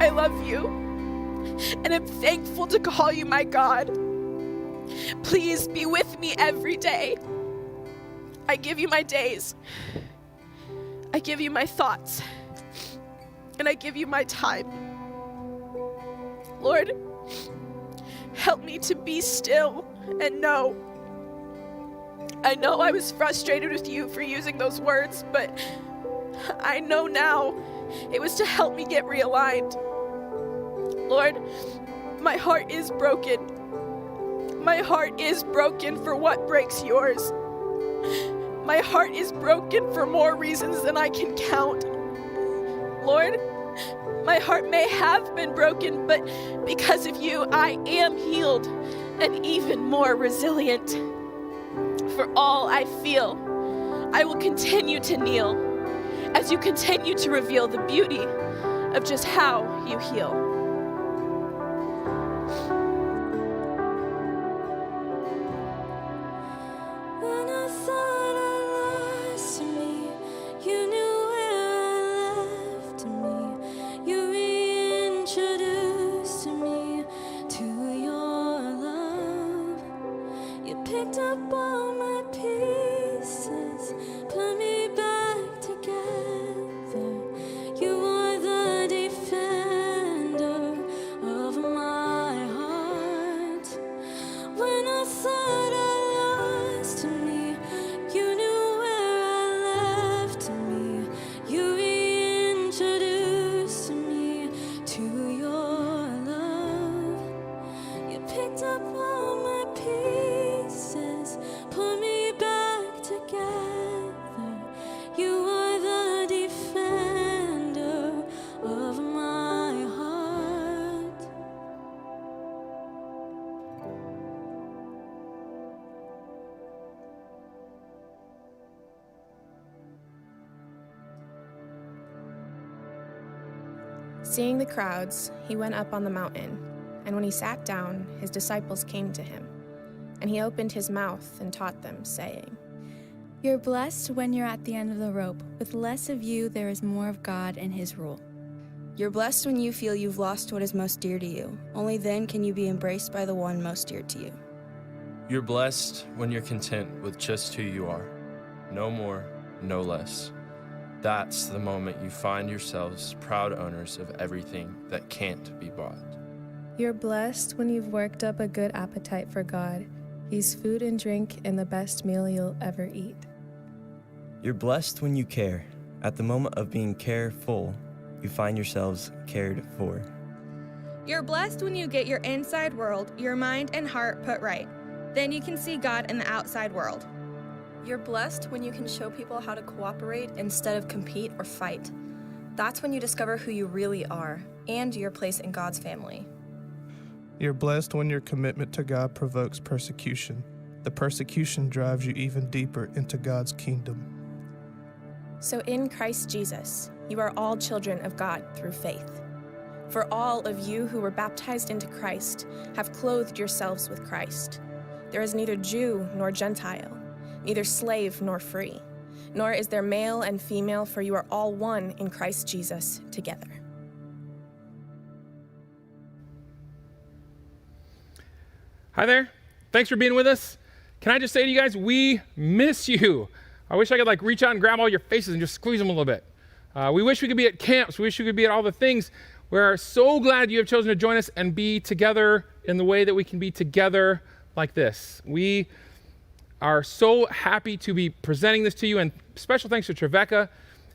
I love you, and I'm thankful to call you my God. Please be with me every day. I give you my days. I give you my thoughts. And I give you my time. Lord, help me to be still and know. I know I was frustrated with you for using those words, but I know now it was to help me get realigned. Lord, my heart is broken. My heart is broken for what breaks yours. My heart is broken for more reasons than I can count. Lord, my heart may have been broken, but because of you, I am healed and even more resilient. For all I feel, I will continue to kneel as you continue to reveal the beauty of just how you heal. When I thought I lost me, you knew where I left me. You reintroduced me to your love. You picked up all my pieces, put me back together. You are the defender of my heart. When I thought I lost me, you knew where I left me. You reintroduced me to your love. You picked up all my Seeing the crowds, he went up on the mountain, and when he sat down, his disciples came to him. And he opened his mouth and taught them, saying, You're blessed when you're at the end of the rope. With less of you, there is more of God and his rule. You're blessed when you feel you've lost what is most dear to you. Only then can you be embraced by the one most dear to you. You're blessed when you're content with just who you are. No more, no less. That's the moment you find yourselves proud owners of everything that can't be bought. You're blessed when you've worked up a good appetite for God. He's food and drink and the best meal you'll ever eat. You're blessed when you care. At the moment of being careful, you find yourselves cared for. You're blessed when you get your inside world, your mind and heart put right. Then you can see God in the outside world. You're blessed when you can show people how to cooperate instead of compete or fight. That's when you discover who you really are and your place in God's family. You're blessed when your commitment to God provokes persecution. The persecution drives you even deeper into God's kingdom. So in Christ Jesus, you are all children of God through faith. For all of you who were baptized into Christ have clothed yourselves with Christ. There is neither Jew nor Gentile, neither slave nor free, nor is there male and female, for you are all one in Christ Jesus together. Hi there. Thanks for being with us. Can I just say to you guys, we miss you. I wish I could reach out and grab all your faces and just squeeze them a little bit. We wish we could be at camps. We wish we could be at all the things. We're so glad you have chosen to join us and be together in the way that we can be together like this. We are so happy to be presenting this to you, and special thanks to Trevecca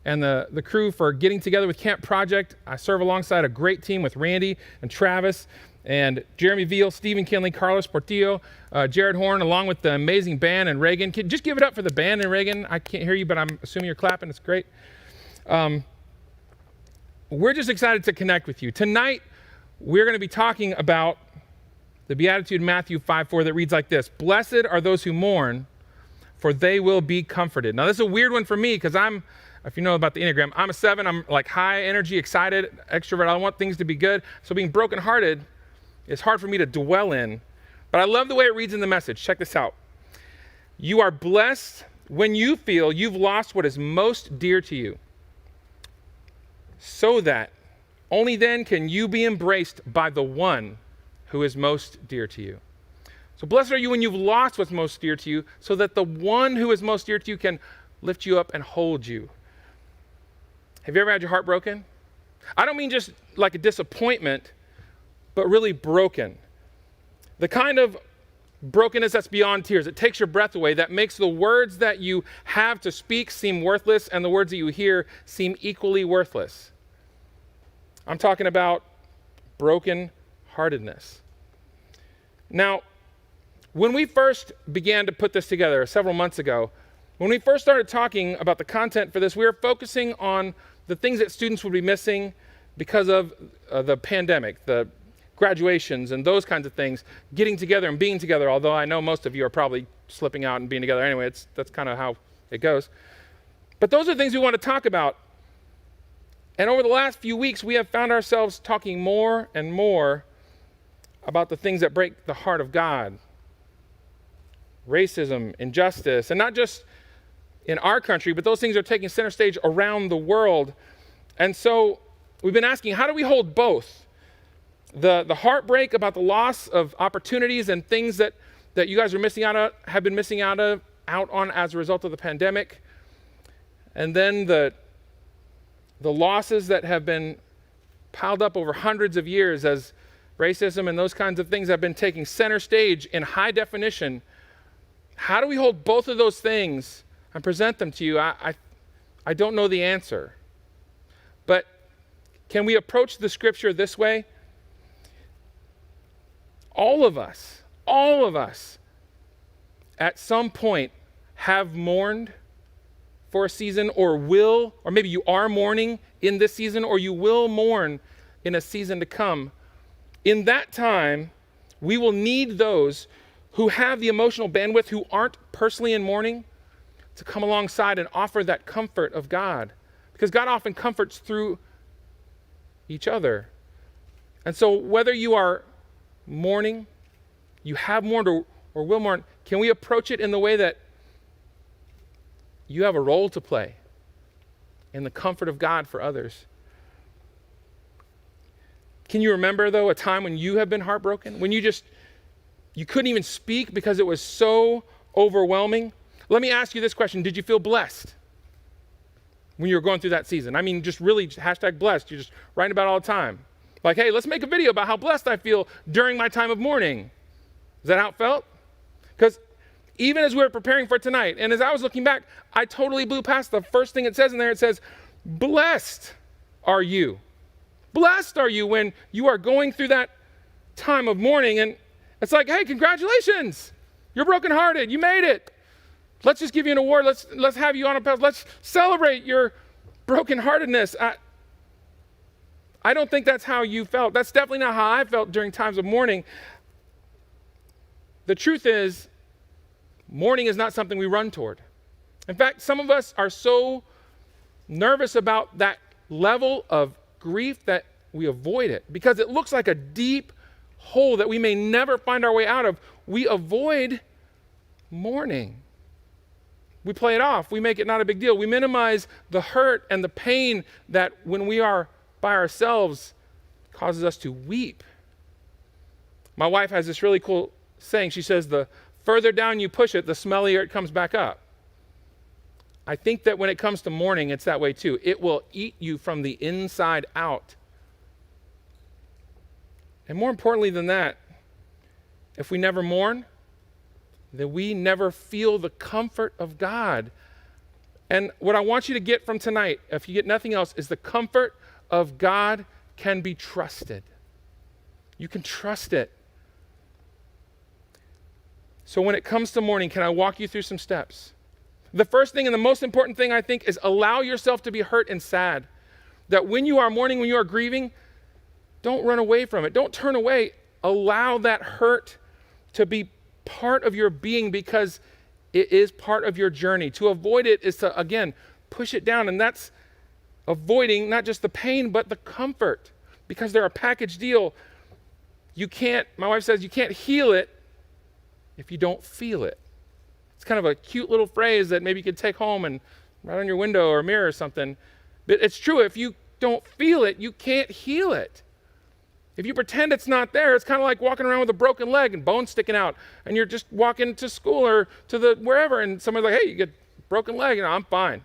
and the crew for getting together with Camp Project. I serve alongside a great team with Randy and Travis and Jeremy Veal, Stephen Kinley, Carlos Portillo, Jared Horn, along with the amazing band and Reagan. Just give it up for the band and Reagan. I can't hear you, but I'm assuming you're clapping. It's great. We're just excited to connect with you. Tonight, we're going to be talking about the Beatitude in Matthew 5:4 that reads like this: Blessed are those who mourn, for they will be comforted. Now, this is a weird one for me because if you know about the Enneagram, I'm a 7. I'm high energy, excited, extrovert. I want things to be good. So being brokenhearted is hard for me to dwell in. But I love the way it reads in the Message. Check this out. You are blessed when you feel you've lost what is most dear to you, so that only then can you be embraced by the one who is most dear to you. So blessed are you when you've lost what's most dear to you, so that the one who is most dear to you can lift you up and hold you. Have you ever had your heart broken? I don't mean just like a disappointment, but really broken. The kind of brokenness that's beyond tears. It takes your breath away. That makes the words that you have to speak seem worthless, and the words that you hear seem equally worthless. I'm talking about brokenheartedness. Now, when we first began to put this together several months ago, when we first started talking about the content for this, we were focusing on the things that students would be missing because of the pandemic, the graduations and those kinds of things, getting together and being together, although I know most of you are probably slipping out and being together anyway. That's kind of how it goes. But those are things we want to talk about. And over the last few weeks, we have found ourselves talking more and more about the things that break the heart of God. Racism, injustice, and not just in our country, but those things are taking center stage around the world. And so we've been asking, how do we hold both? The heartbreak about the loss of opportunities and things that you guys are missing out on, have been missing out on as a result of the pandemic. And then the losses that have been piled up over hundreds of years as racism and those kinds of things have been taking center stage in high definition. How do we hold both of those things and present them to you? I don't know the answer. But can we approach the scripture this way? All of us, at some point have mourned for a season, or maybe you are mourning in this season, or you will mourn in a season to come. In that time, we will need those who have the emotional bandwidth, who aren't personally in mourning, to come alongside and offer that comfort of God. Because God often comforts through each other. And so whether you are mourning, you have mourned or will mourn, can we approach it in the way that you have a role to play in the comfort of God for others? Can you remember, though, a time when you have been heartbroken? When you couldn't even speak because it was so overwhelming? Let me ask you this question. Did you feel blessed when you were going through that season? I mean, just really hashtag blessed. You're just writing about it all the time. Like, hey, let's make a video about how blessed I feel during my time of mourning. Is that how it felt? Because even as we were preparing for tonight, and as I was looking back, I totally blew past the first thing it says in there. It says, blessed are you. Blessed are you when you are going through that time of mourning. And it's like, hey, congratulations. You're brokenhearted. You made it. Let's just give you an award. Let's have you on a pedestal. Let's celebrate your brokenheartedness. I don't think that's how you felt. That's definitely not how I felt during times of mourning. The truth is, mourning is not something we run toward. In fact, some of us are so nervous about that level of grief that we avoid it because it looks like a deep hole that we may never find our way out of. We avoid mourning. We play it off. We make it not a big deal. We minimize the hurt and the pain that when we are by ourselves causes us to weep. My wife has this really cool saying. She says, the further down you push it, the smellier it comes back up. I think that when it comes to mourning, it's that way too. It will eat you from the inside out. And more importantly than that, if we never mourn, then we never feel the comfort of God. And what I want you to get from tonight, if you get nothing else, is the comfort of God can be trusted. You can trust it. So when it comes to mourning, can I walk you through some steps? The first thing and the most important thing, I think, is allow yourself to be hurt and sad. That when you are mourning, when you are grieving, don't run away from it. Don't turn away. Allow that hurt to be part of your being because it is part of your journey. To avoid it is to, again, push it down. And that's avoiding not just the pain, but the comfort. Because they're a package deal. My wife says, you can't heal it if you don't feel it. It's kind of a cute little phrase that maybe you could take home and write on your window or mirror or something. But it's true. If you don't feel it, you can't heal it. If you pretend it's not there, it's kind of like walking around with a broken leg and bones sticking out, and you're just walking to school or to wherever, and somebody's like, hey, you get a broken leg. And I'm fine.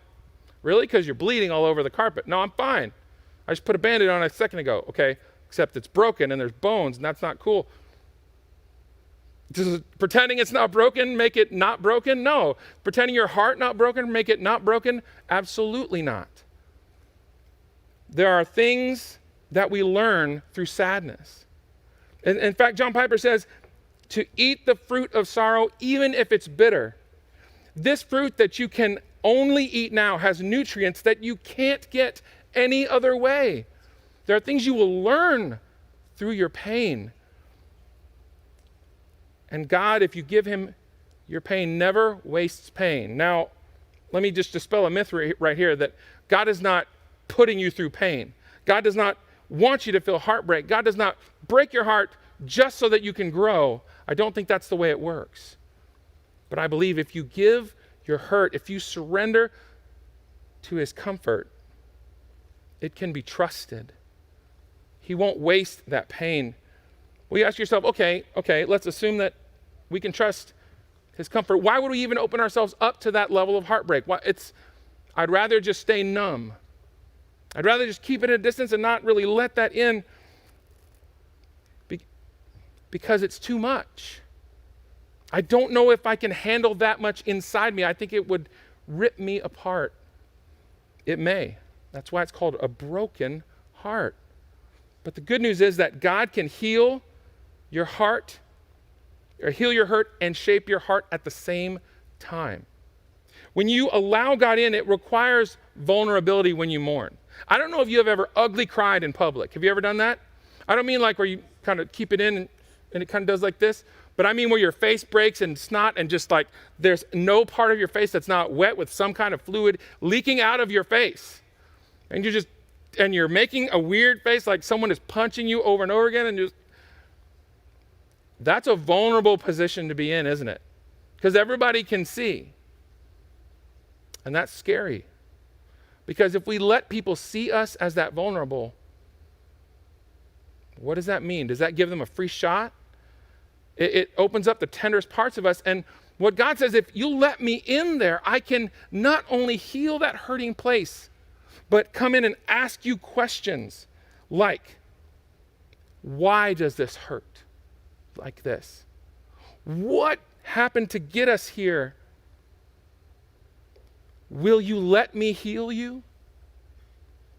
Really? Because you're bleeding all over the carpet. No, I'm fine. I just put a Band-Aid on a second ago. Okay, except it's broken and there's bones, and that's not cool. Does pretending it's not broken make it not broken? No. Pretending your heart not broken make it not broken? Absolutely not. There are things that we learn through sadness. In fact, John Piper says, to eat the fruit of sorrow, even if it's bitter. This fruit that you can only eat now has nutrients that you can't get any other way. There are things you will learn through your pain. And God, if you give him your pain, never wastes pain. Now, let me just dispel a myth right here that God is not putting you through pain. God does not want you to feel heartbreak. God does not break your heart just so that you can grow. I don't think that's the way it works. But I believe if you give your hurt, if you surrender to his comfort, it can be trusted. He won't waste that pain. Well, you ask yourself, okay, let's assume that we can trust his comfort. Why would we even open ourselves up to that level of heartbreak? I'd rather just stay numb. I'd rather just keep it at a distance and not really let that in because it's too much. I don't know if I can handle that much inside me. I think it would rip me apart. It may. That's why it's called a broken heart. But the good news is that God can heal your heart, or heal your hurt and shape your heart at the same time. When you allow God in, it requires vulnerability when you mourn. I don't know if you have ever ugly cried in public. Have you ever done that? I don't mean like where you kind of keep it in and it kind of does like this, but I mean where your face breaks and snot and just like there's no part of your face that's not wet with some kind of fluid leaking out of your face. And you're just and you're making a weird face like someone is punching you over and over again, and that's a vulnerable position to be in, isn't it? Because everybody can see. And that's scary. Because if we let people see us as that vulnerable, what does that mean? Does that give them a free shot? It opens up the tenderest parts of us. And what God says, if you let me in there, I can not only heal that hurting place, but come in and ask you questions like, why does this hurt like this? What happened to get us here? Will you let me heal you?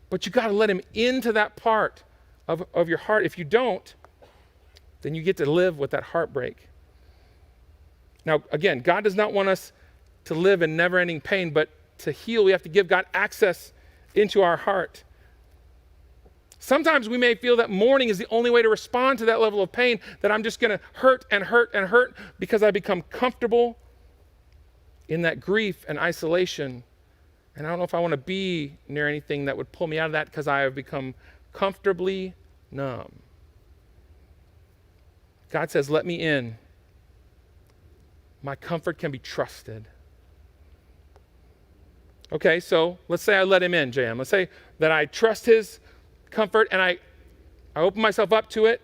But you got to let him into that part of your heart. If you don't, then you get to live with that heartbreak. Now, again, God does not want us to live in never-ending pain, but to heal, we have to give God access into our heart. Sometimes we may feel that mourning is the only way to respond to that level of pain, that I'm just going to hurt and hurt and hurt because I become comfortable in that grief and isolation. And I don't know if I want to be near anything that would pull me out of that because I have become comfortably numb. God says, let me in. My comfort can be trusted. Okay, so let's say I let him in, JM. Let's say that I trust his comfort and I open myself up to it.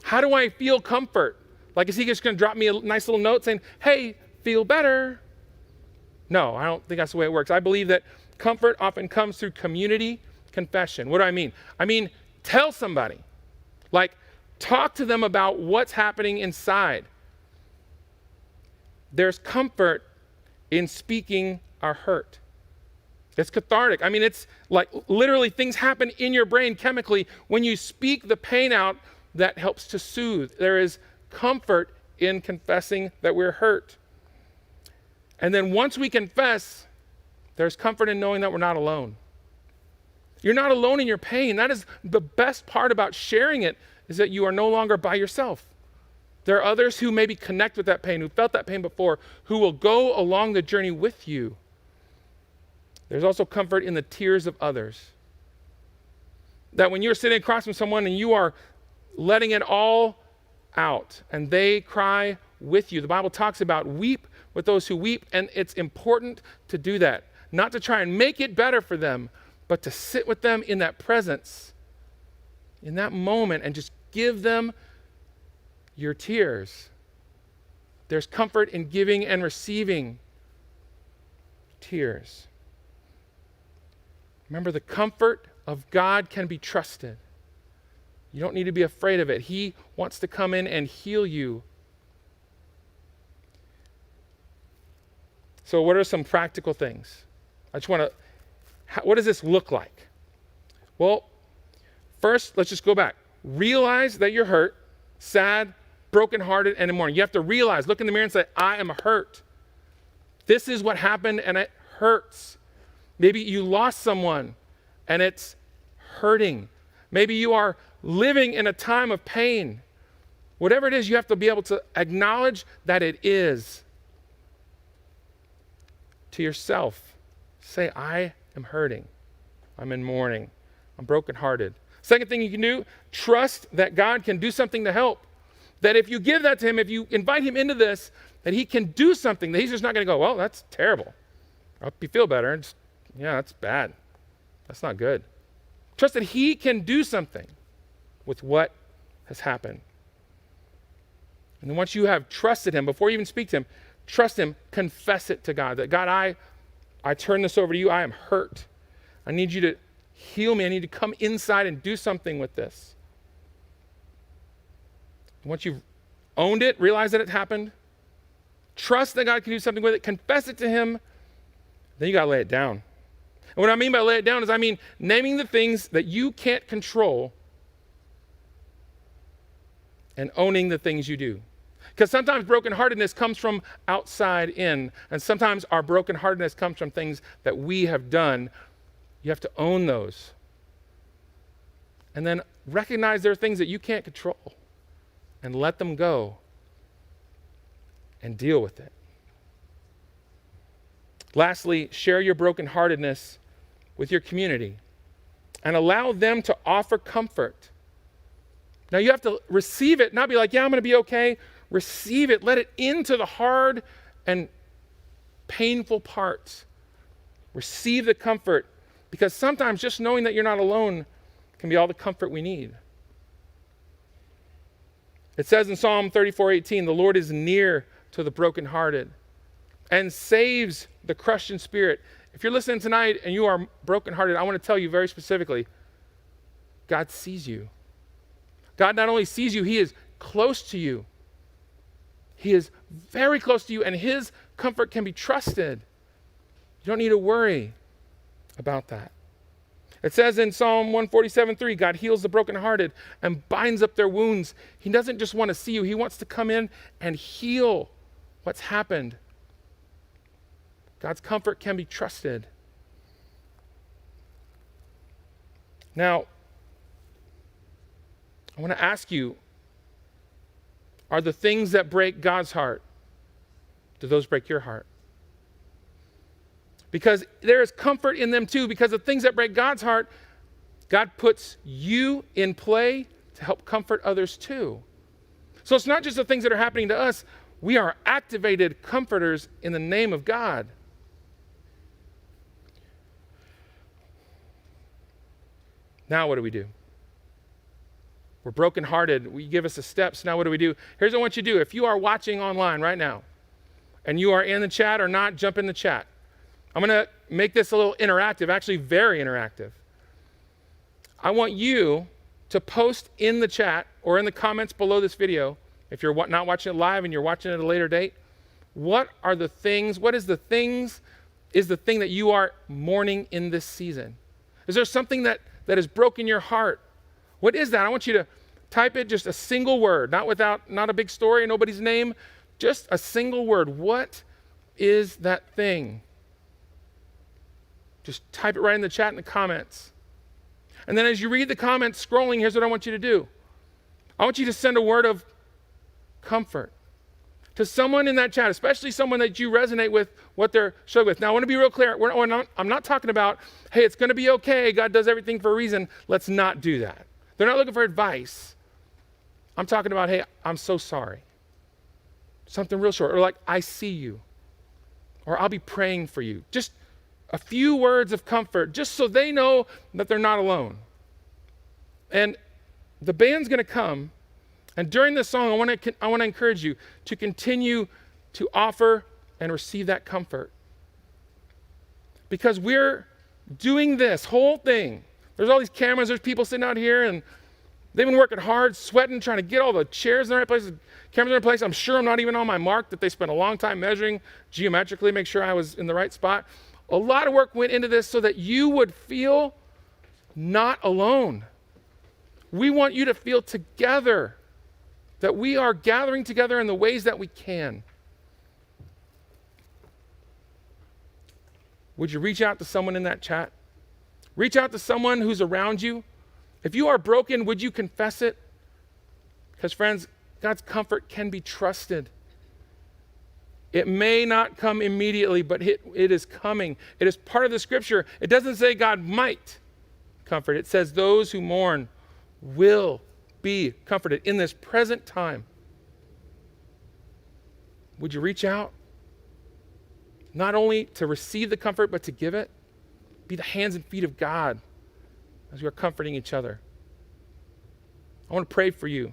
How do I feel comfort? Like, is he just going to drop me a nice little note saying, hey, feel better? No, I don't think that's the way it works. I believe that comfort often comes through community confession. What do I mean? I mean, tell somebody. Like, talk to them about what's happening inside. There's comfort in speaking our hurt. It's cathartic. I mean, it's like literally things happen in your brain chemically when you speak the pain out that helps to soothe. There is comfort in confessing that we're hurt. And then once we confess, there's comfort in knowing that we're not alone. You're not alone in your pain. That is the best part about sharing it, is that you are no longer by yourself. There are others who maybe connect with that pain, who felt that pain before, who will go along the journey with you. There's also comfort in the tears of others. That when you're sitting across from someone and you are letting it all out and they cry with you, the Bible talks about weep with those who weep, and it's important to do that. Not to try and make it better for them, but to sit with them in that presence, in that moment, and just give them your tears. There's comfort in giving and receiving tears. Remember, the comfort of God can be trusted. You don't need to be afraid of it. He wants to come in and heal you. So what are some practical things? What does this look like? Well, first, let's just go back. Realize that you're hurt, sad, brokenhearted, and in mourning. You have to realize, look in the mirror and say, I am hurt. This is what happened, and it hurts. Maybe you lost someone, and it's hurting. Maybe you are living in a time of pain. Whatever it is, you have to be able to acknowledge that it is. To yourself, say, I am hurting. I'm in mourning. I'm brokenhearted. Second thing you can do, trust that God can do something to help. That if you give that to him, if you invite him into this, that he can do something, that he's just not going to go, well, that's terrible. I hope you feel better. Yeah, that's bad. That's not good. Trust that he can do something with what has happened. And then once you have trusted him, before you even speak to him, trust him, confess it to God. That God, I turn this over to you. I am hurt. I need you to heal me. I need to come inside and do something with this. And once you've owned it, realize that it happened, trust that God can do something with it, confess it to him, then you got to lay it down. And what I mean by lay it down is I mean naming the things that you can't control and owning the things you do. Because sometimes brokenheartedness comes from outside in, and sometimes our brokenheartedness comes from things that we have done. You have to own those. And then recognize there are things that you can't control, and let them go and deal with it. Lastly, share your brokenheartedness with your community. and allow them to offer comfort. Now you have to receive it, not be like, yeah, I'm going to be okay. Receive it. Let it into the hard and painful parts. Receive the comfort, because sometimes just knowing that you're not alone can be all the comfort we need. It says in Psalm 34:18, the Lord is near to the brokenhearted and saves the crushed in spirit. If you're listening tonight and you are brokenhearted, I want to tell you very specifically, God sees you. God not only sees you, he is close to you. He is very close to you, and his comfort can be trusted. You don't need to worry about that. It says in Psalm 147:3, God heals the brokenhearted and binds up their wounds. He doesn't just want to see you. He wants to come in and heal what's happened. God's comfort can be trusted. Now, I want to ask you, are the things that break God's heart, do those break your heart? Because there is comfort in them too, because the things that break God's heart, God puts you in play to help comfort others too. So it's not just the things that are happening to us. We are activated comforters in the name of God. Now what do? We're brokenhearted. We give us the steps. Now what do? Here's what I want you to do. If you are watching online right now and you are in the chat or not, jump in the chat. I'm going to make this a little interactive, actually very interactive. I want you to post in the chat or in the comments below this video, if you're not watching it live and you're watching it at a later date, what is the thing that you are mourning in this season? Is there something that has broken your heart? What is that? I want you to type it, just a single word, not a big story, nobody's name, just a single word. What is that thing? Just type it right in the chat in the comments. And then as you read the comments scrolling, here's what I want you to do. I want you to send a word of comfort to someone in that chat, especially someone that you resonate with what they're struggling with. Now, I want to be real clear. I'm not talking about, hey, it's going to be okay. God does everything for a reason. Let's not do that. They're not looking for advice. I'm talking about, hey, I'm so sorry. Something real short. Or like, I see you. Or I'll be praying for you. Just a few words of comfort, just so they know that they're not alone. And the band's going to come, and during this song, I want to encourage you to continue to offer and receive that comfort. Because we're doing this whole thing. There's all these cameras, there's people sitting out here, and they've been working hard, sweating, trying to get all the chairs in the right places, cameras in the right place. I'm sure I'm not even on my mark that they spent a long time measuring geometrically, make sure I was in the right spot. A lot of work went into this so that you would feel not alone. We want you to feel together, that we are gathering together in the ways that we can. Would you reach out to someone in that chat? Reach out to someone who's around you. If you are broken, would you confess it? Because friends, God's comfort can be trusted. It may not come immediately, but it is coming. It is part of the scripture. It doesn't say God might comfort. It says those who mourn will be comforted in this present time. Would you reach out? Not only to receive the comfort, but to give it. Be the hands and feet of God as we are comforting each other. I want to pray for you.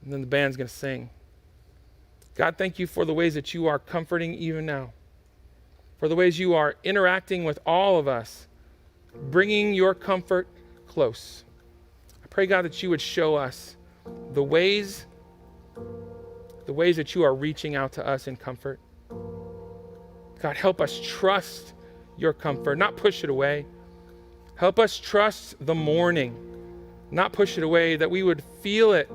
And then the band's going to sing. God, thank you for the ways that you are comforting even now. For the ways you are interacting with all of us, bringing your comfort close. I pray, God, that you would show us the ways that you are reaching out to us in comfort. God, help us trust your comfort, not push it away. Help us trust the mourning, not push it away, that we would feel it,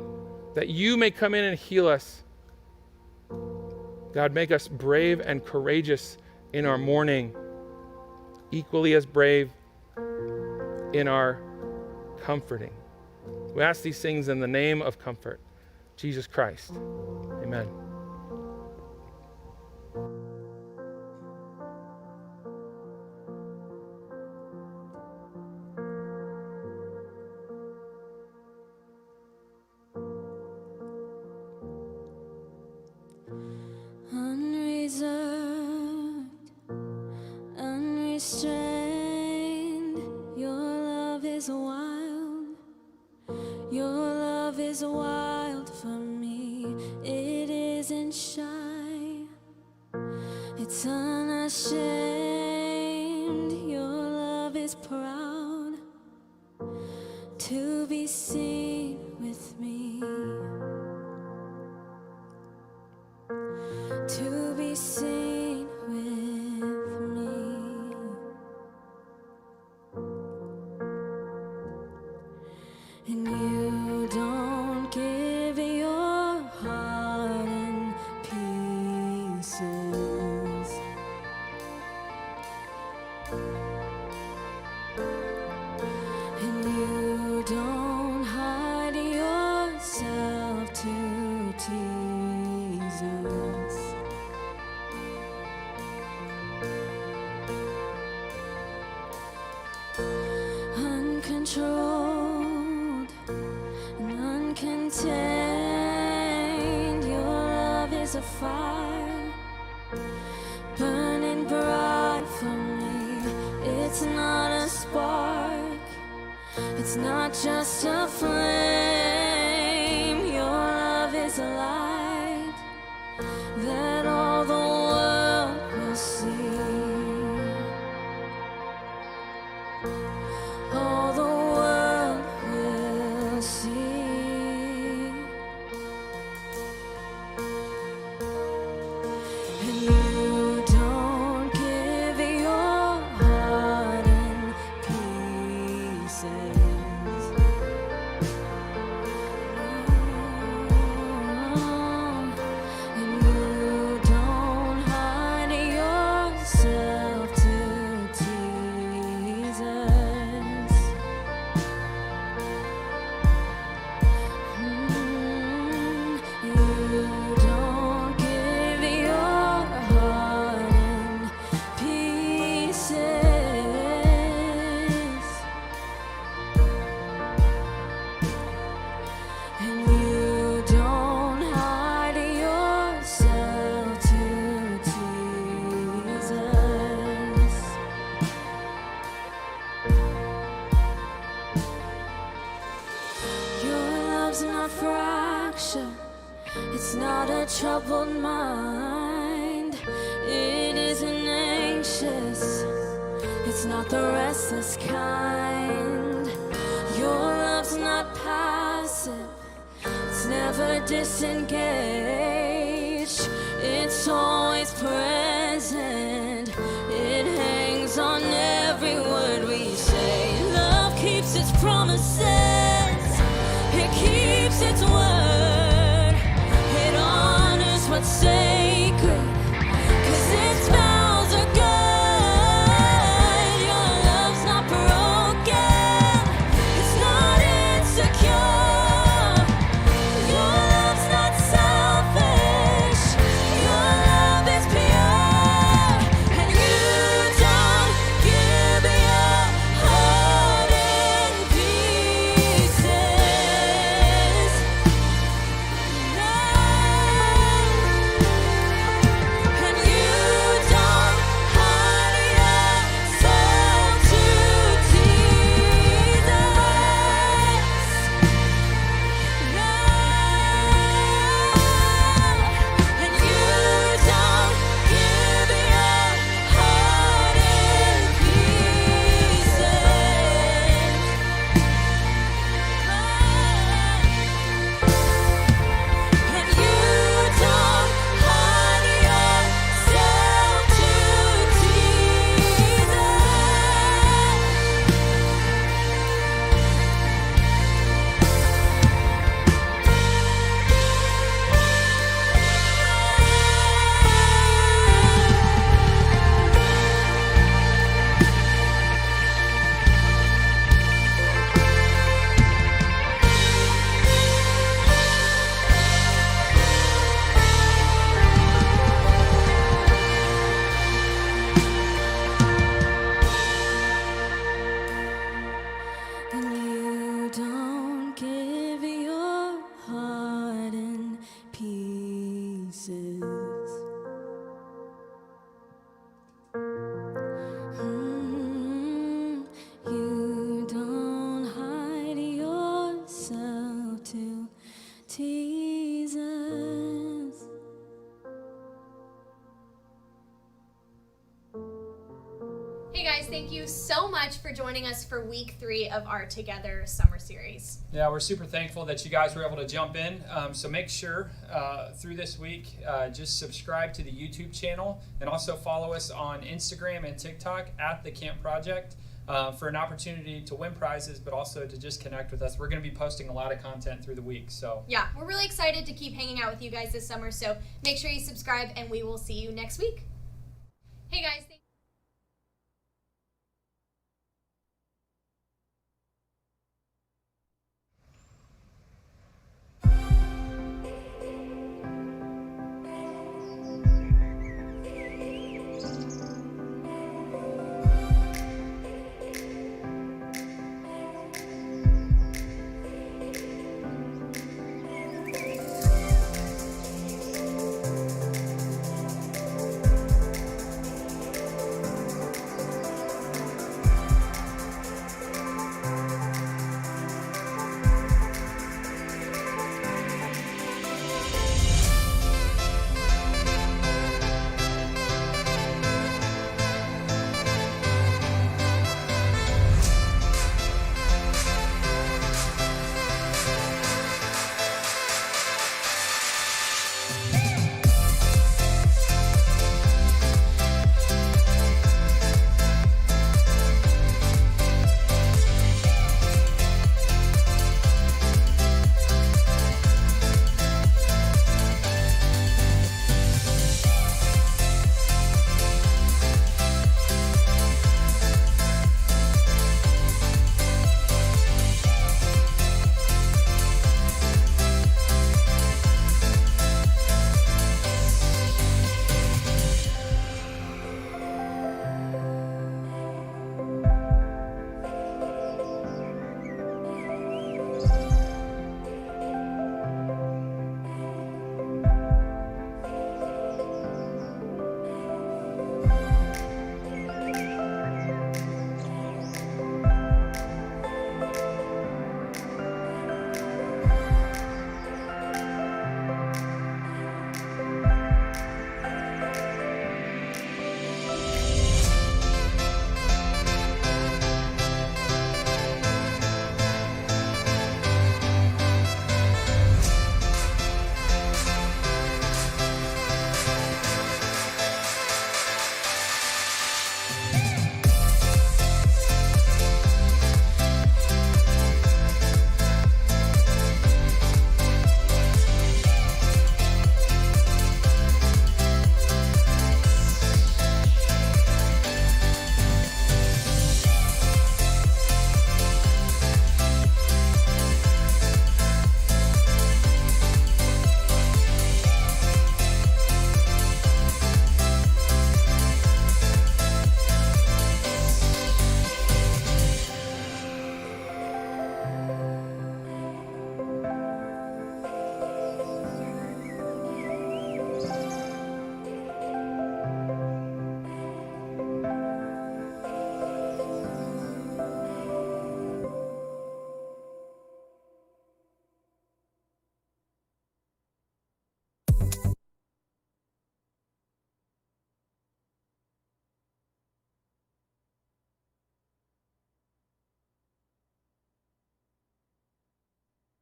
that you may come in and heal us. God, make us brave and courageous in our mourning, equally as brave in our comforting. We ask these things in the name of comfort, Jesus Christ. Amen. unrestrained. Your love is wild. Your love is wild for me. It isn't shy. It's unashamed. Your love is proud to be seen with me. To be seen with me. And you don't give your heart in pieces. And you don't hide yourself to tease us. Uncontrolled and uncontained, your love is a fire burning bright for me. It's not a spark, it's not just a flame. Your love is a light that all the world will see. All the world will see. And you don't give your heart in pieces. And you don't hide yourself to tease us. You don't give your heart in pieces. And you don't hide yourself to tease us. Your love's not fractured, it's not a troubled mind. It isn't anxious, it's not the restless kind. Your love's not passive, it's never disengaged. It's always present, it hangs on every word we say. Love keeps its promises, it keeps its word. It honors what's sacred, 'cause its vows are good. Your love's not broken, it's not insecure. Your love's not selfish, your love is pure. And you don't give your heart in pieces. No. thank you so much for joining us for week 3 of our Together summer series. Yeah, we're super thankful that you guys were able to jump in. So make sure through this week, just subscribe to the YouTube channel and also follow us on Instagram and TikTok at The Camp Project for an opportunity to win prizes, but also to just connect with us. We're going to be posting a lot of content through the week. So yeah, we're really excited to keep hanging out with you guys this summer. So make sure you subscribe, and we will see you next week. Hey guys.